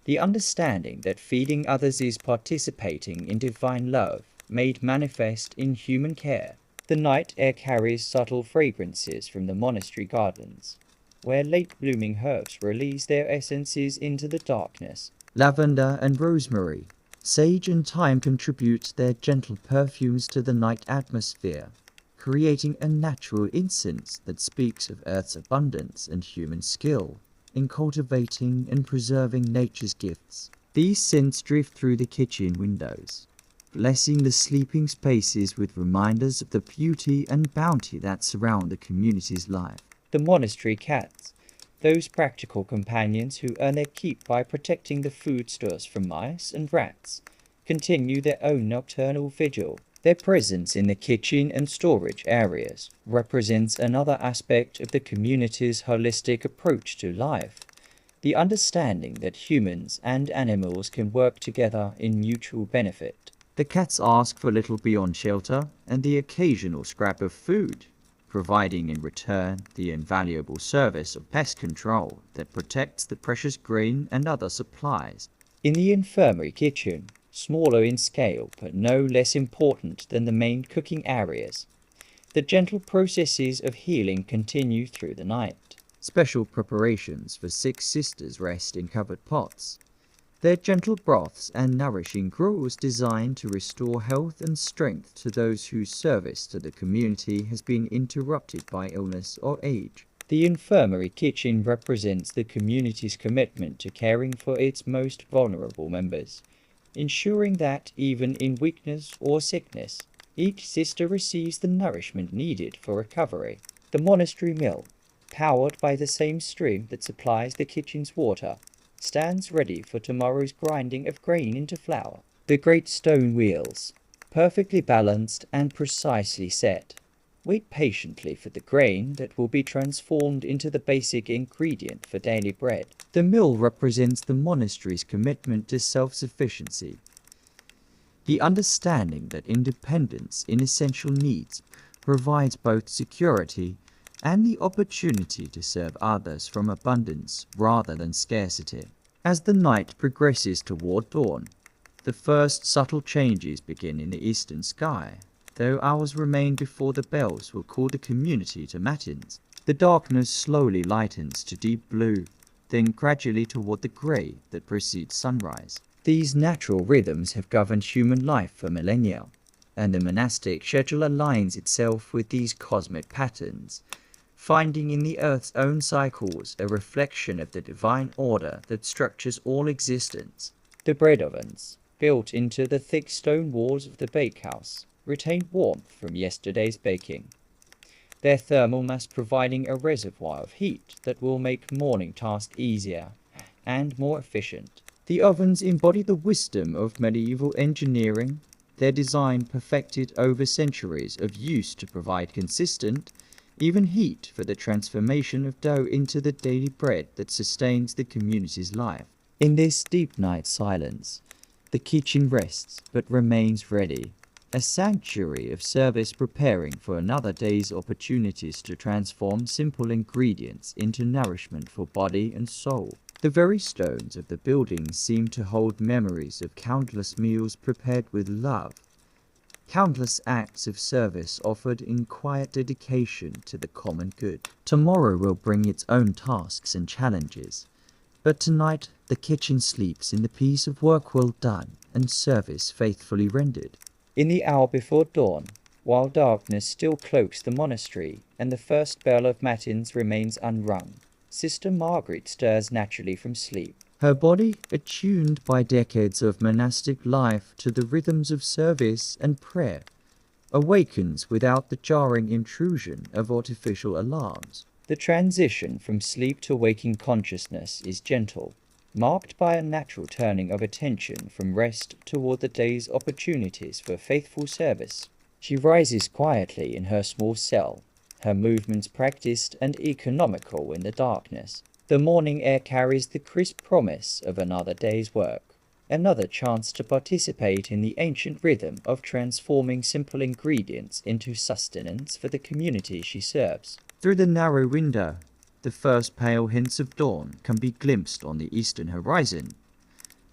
the understanding that feeding others is participating in divine love, made manifest in human care. The night air carries subtle fragrances from the monastery gardens, where late-blooming herbs release their essences into the darkness. Lavender and rosemary, sage and thyme contribute their gentle perfumes to the night atmosphere, creating a natural incense that speaks of Earth's abundance and human skill in cultivating and preserving nature's gifts. These scents drift through the kitchen windows, blessing the sleeping spaces with reminders of the beauty and bounty that surround the community's life. The monastery cats, those practical companions who earn their keep by protecting the food stores from mice and rats, continue their own nocturnal vigil. Their presence in the kitchen and storage areas represents another aspect of the community's holistic approach to life, the understanding that humans and animals can work together in mutual benefit. The cats ask for little beyond shelter and the occasional scrap of food, providing in return the invaluable service of pest control that protects the precious grain and other supplies. In the infirmary kitchen, smaller in scale but no less important than the main cooking areas, the gentle processes of healing continue through the night. Special preparations for sick sisters rest in covered pots, their gentle broths and nourishing gruels designed to restore health and strength to those whose service to the community has been interrupted by illness or age. The infirmary kitchen represents the community's commitment to caring for its most vulnerable members, ensuring that even in weakness or sickness, each sister receives the nourishment needed for recovery. The monastery mill, powered by the same stream that supplies the kitchen's water, stands ready for tomorrow's grinding of grain into flour. The great stone wheels, perfectly balanced and precisely set, wait patiently for the grain that will be transformed into the basic ingredient for daily bread. The mill represents the monastery's commitment to self-sufficiency, the understanding that independence in essential needs provides both security and the opportunity to serve others from abundance rather than scarcity. As the night progresses toward dawn, the first subtle changes begin in the eastern sky, though hours remain before the bells will call the community to matins. The darkness slowly lightens to deep blue, then gradually toward the grey that precedes sunrise. These natural rhythms have governed human life for millennia, and the monastic schedule aligns itself with these cosmic patterns, finding in the Earth's own cycles a reflection of the divine order that structures all existence. The bread ovens, built into the thick stone walls of the bakehouse, retain warmth from yesterday's baking, their thermal mass providing a reservoir of heat that will make morning tasks easier and more efficient. The ovens embody the wisdom of medieval engineering, their design perfected over centuries of use to provide consistent, even heat for the transformation of dough into the daily bread that sustains the community's life. In this deep night silence, the kitchen rests but remains ready, a sanctuary of service preparing for another day's opportunities to transform simple ingredients into nourishment for body and soul. The very stones of the building seem to hold memories of countless meals prepared with love, countless acts of service offered in quiet dedication to the common good. Tomorrow will bring its own tasks and challenges, but tonight the kitchen sleeps in the peace of work well done and service faithfully rendered. In the hour before dawn, while darkness still cloaks the monastery and the first bell of matins remains unrung. Sister Margaret stirs naturally from sleep. Her body, attuned by decades of monastic life to the rhythms of service and prayer, awakens without the jarring intrusion of artificial alarms. The transition from sleep to waking consciousness is gentle, marked by a natural turning of attention from rest toward the day's opportunities for faithful service. She rises quietly in her small cell, her movements practiced and economical in the darkness. The morning air carries the crisp promise of another day's work, another chance to participate in the ancient rhythm of transforming simple ingredients into sustenance for the community she serves. Through the narrow window, the first pale hints of dawn can be glimpsed on the eastern horizon,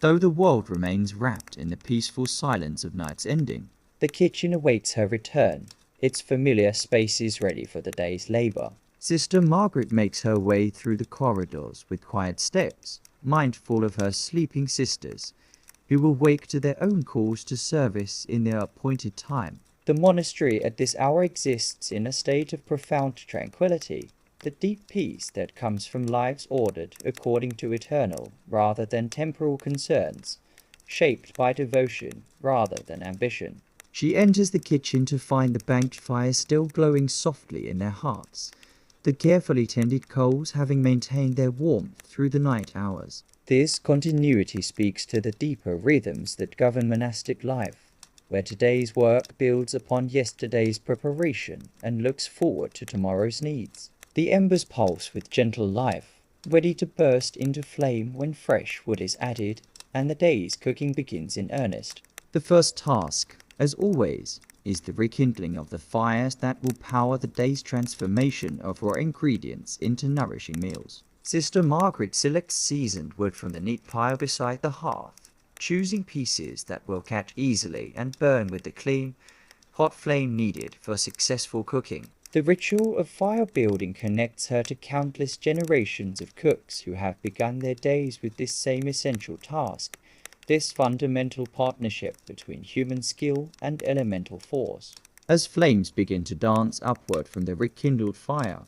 though the world remains wrapped in the peaceful silence of night's ending. The kitchen awaits her return, its familiar spaces ready for the day's labor. Sister Margaret makes her way through the corridors with quiet steps, mindful of her sleeping sisters, who will wake to their own calls to service in their appointed time. The monastery at this hour exists in a state of profound tranquility, the deep peace that comes from lives ordered according to eternal rather than temporal concerns, shaped by devotion rather than ambition. She enters the kitchen to find the banked fires still glowing softly in their hearts, the carefully tended coals having maintained their warmth through the night hours. This continuity speaks to the deeper rhythms that govern monastic life, where today's work builds upon yesterday's preparation and looks forward to tomorrow's needs. The embers pulse with gentle life, ready to burst into flame when fresh wood is added and the day's cooking begins in earnest. The first task, as always, is the rekindling of the fires that will power the day's transformation of raw ingredients into nourishing meals. Sister Margaret selects seasoned wood from the neat pile beside the hearth, choosing pieces that will catch easily and burn with the clean, hot flame needed for successful cooking. The ritual of fire building connects her to countless generations of cooks who have begun their days with this same essential task, this fundamental partnership between human skill and elemental force. As flames begin to dance upward from the rekindled fire,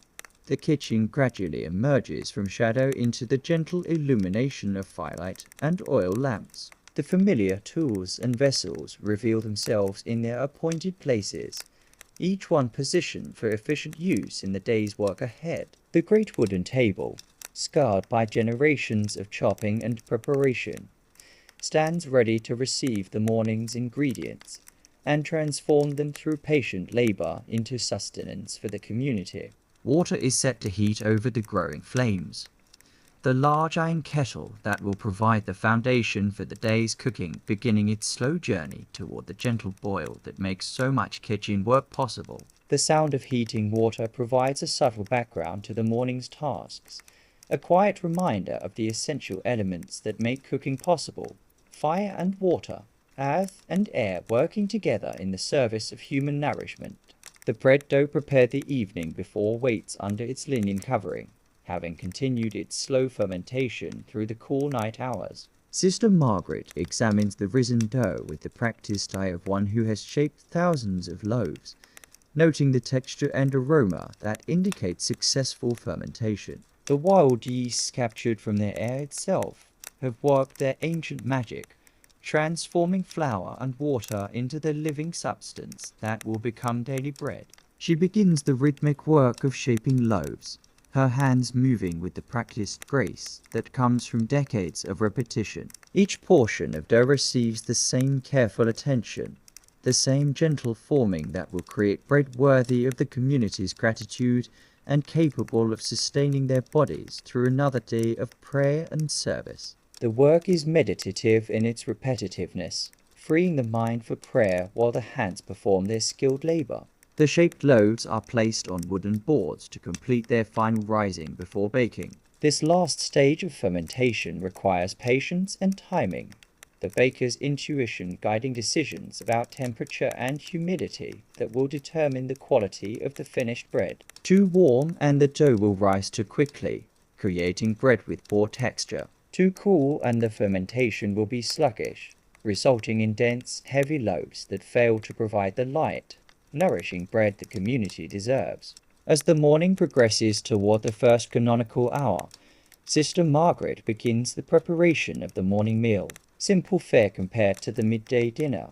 the kitchen gradually emerges from shadow into the gentle illumination of firelight and oil lamps. The familiar tools and vessels reveal themselves in their appointed places, each one positioned for efficient use in the day's work ahead. The great wooden table, scarred by generations of chopping and preparation, stands ready to receive the morning's ingredients and transform them through patient labor into sustenance for the community. Water is set to heat over the growing flames. The large iron kettle that will provide the foundation for the day's cooking beginning its slow journey toward the gentle boil that makes so much kitchen work possible. The sound of heating water provides a subtle background to the morning's tasks, a quiet reminder of the essential elements that make cooking possible: fire and water, earth and air working together in the service of human nourishment. The bread dough prepared the evening before waits under its linen covering, having continued its slow fermentation through the cool night hours. Sister Margaret examines the risen dough with the practiced eye of one who has shaped thousands of loaves, noting the texture and aroma that indicate successful fermentation. The wild yeasts captured from the air itself have worked their ancient magic, transforming flour and water into the living substance that will become daily bread. She begins the rhythmic work of shaping loaves, her hands moving with the practiced grace that comes from decades of repetition. Each portion of dough receives the same careful attention, the same gentle forming that will create bread worthy of the community's gratitude and capable of sustaining their bodies through another day of prayer and service. The work is meditative in its repetitiveness, freeing the mind for prayer while the hands perform their skilled labor. The shaped loaves are placed on wooden boards to complete their final rising before baking. This last stage of fermentation requires patience and timing, the baker's intuition guiding decisions about temperature and humidity that will determine the quality of the finished bread. Too warm and the dough will rise too quickly, creating bread with poor texture. Too cool and the fermentation will be sluggish, resulting in dense, heavy loaves that fail to provide the light, nourishing bread the community deserves. As the morning progresses toward the first canonical hour, Sister Margaret begins the preparation of the morning meal, simple fare compared to the midday dinner,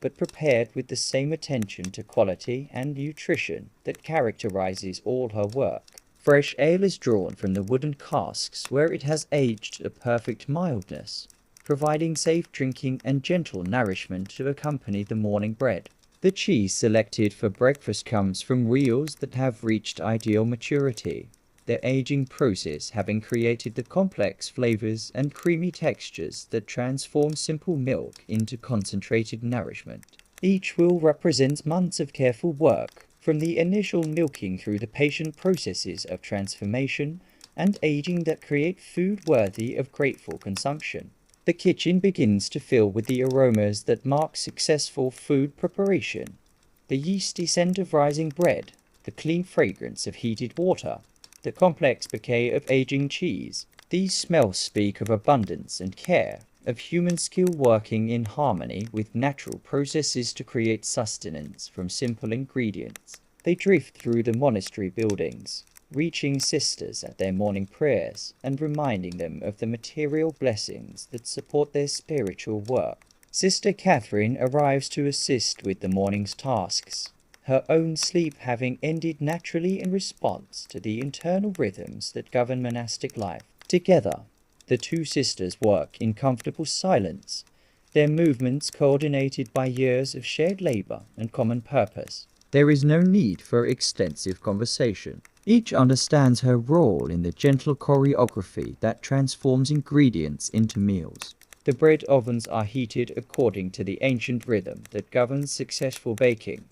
but prepared with the same attention to quality and nutrition that characterizes all her work. Fresh ale is drawn from the wooden casks where it has aged a perfect mildness, providing safe drinking and gentle nourishment to accompany the morning bread. The cheese selected for breakfast comes from reals that have reached ideal maturity, their aging process having created the complex flavors and creamy textures that transform simple milk into concentrated nourishment. Each wheel represents months of careful work, from the initial milking through the patient processes of transformation and aging that create food worthy of grateful consumption. The kitchen begins to fill with the aromas that mark successful food preparation. The yeasty scent of rising bread, the clean fragrance of heated water, the complex bouquet of aging cheese. These smells speak of abundance and care, of human skill working in harmony with natural processes to create sustenance from simple ingredients. They drift through the monastery buildings, reaching sisters at their morning prayers and reminding them of the material blessings that support their spiritual work. Sister Catherine arrives to assist with the morning's tasks, her own sleep having ended naturally in response to the internal rhythms that govern monastic life. Together, the two sisters work in comfortable silence, their movements coordinated by years of shared labor and common purpose. There is no need for extensive conversation. Each understands her role in the gentle choreography that transforms ingredients into meals. The bread ovens are heated according to the ancient rhythm that governs successful baking.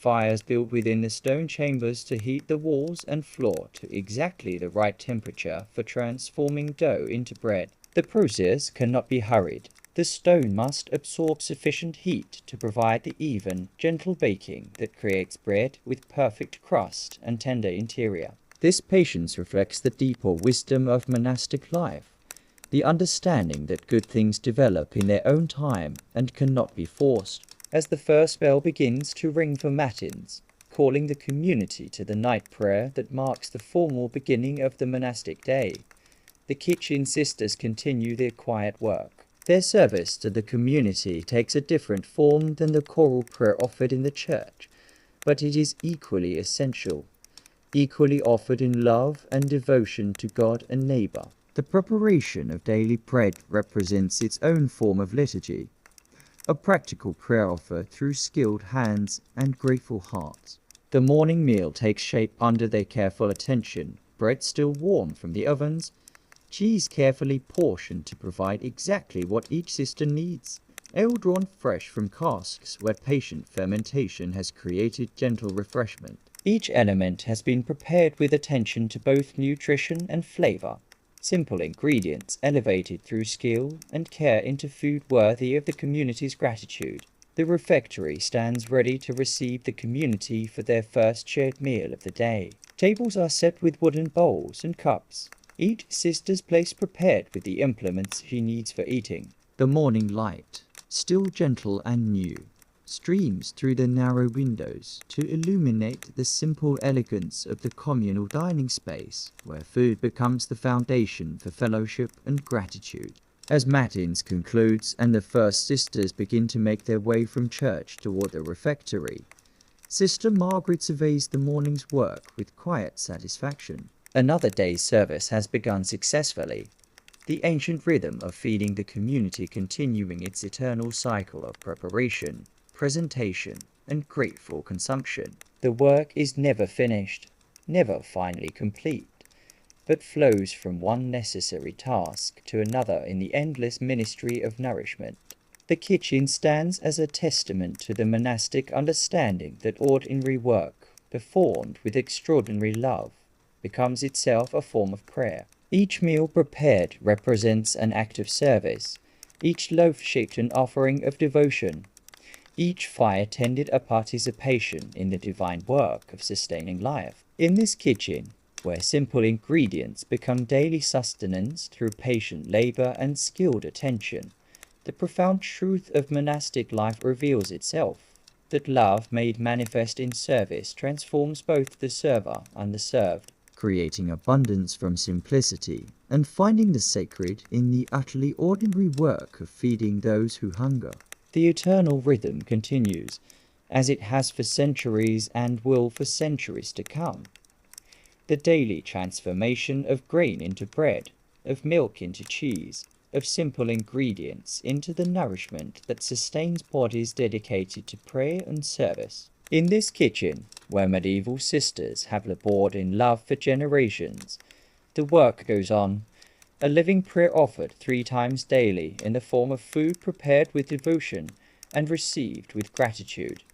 Fires built within the stone chambers to heat the walls and floor to exactly the right temperature for transforming dough into bread. The process cannot be hurried. The stone must absorb sufficient heat to provide the even, gentle baking that creates bread with perfect crust and tender interior. This patience reflects the deeper wisdom of monastic life, the understanding that good things develop in their own time and cannot be forced. As the first bell begins to ring for matins, calling the community to the night prayer that marks the formal beginning of the monastic day, the kitchen sisters continue their quiet work. Their service to the community takes a different form than the choral prayer offered in the church, but it is equally essential, equally offered in love and devotion to God and neighbor. The preparation of daily bread represents its own form of liturgy, a practical prayer offer through skilled hands and grateful hearts. The morning meal takes shape under their careful attention, bread still warm from the ovens, cheese carefully portioned to provide exactly what each sister needs, ale drawn fresh from casks where patient fermentation has created gentle refreshment. Each element has been prepared with attention to both nutrition and flavor, simple ingredients elevated through skill and care into food worthy of the community's gratitude. The refectory stands ready to receive the community for their first shared meal of the day. Tables are set with wooden bowls and cups, each sister's place prepared with the implements she needs for eating. The morning light, still gentle and new, streams through the narrow windows to illuminate the simple elegance of the communal dining space, where food becomes the foundation for fellowship and gratitude. As Matins concludes and the first sisters begin to make their way from church toward the refectory, Sister Margaret surveys the morning's work with quiet satisfaction. Another day's service has begun successfully, the ancient rhythm of feeding the community continuing its eternal cycle of preparation, presentation, and grateful consumption. The work is never finished, never finally complete, but flows from one necessary task to another in the endless ministry of nourishment. The kitchen stands as a testament to the monastic understanding that ordinary work, performed with extraordinary love, becomes itself a form of prayer. Each meal prepared represents an act of service, each loaf shaped an offering of devotion, each fire tended a participation in the divine work of sustaining life. In this kitchen, where simple ingredients become daily sustenance through patient labor and skilled attention, the profound truth of monastic life reveals itself. that love made manifest in service transforms both the server and the served, creating abundance from simplicity and finding the sacred in the utterly ordinary work of feeding those who hunger. The eternal rhythm continues, as it has for centuries and will for centuries to come. The daily transformation of grain into bread, of milk into cheese, of simple ingredients into the nourishment that sustains bodies dedicated to prayer and service. In this kitchen, where medieval sisters have labored in love for generations, the work goes on, a living prayer offered 3 times daily in the form of food prepared with devotion and received with gratitude.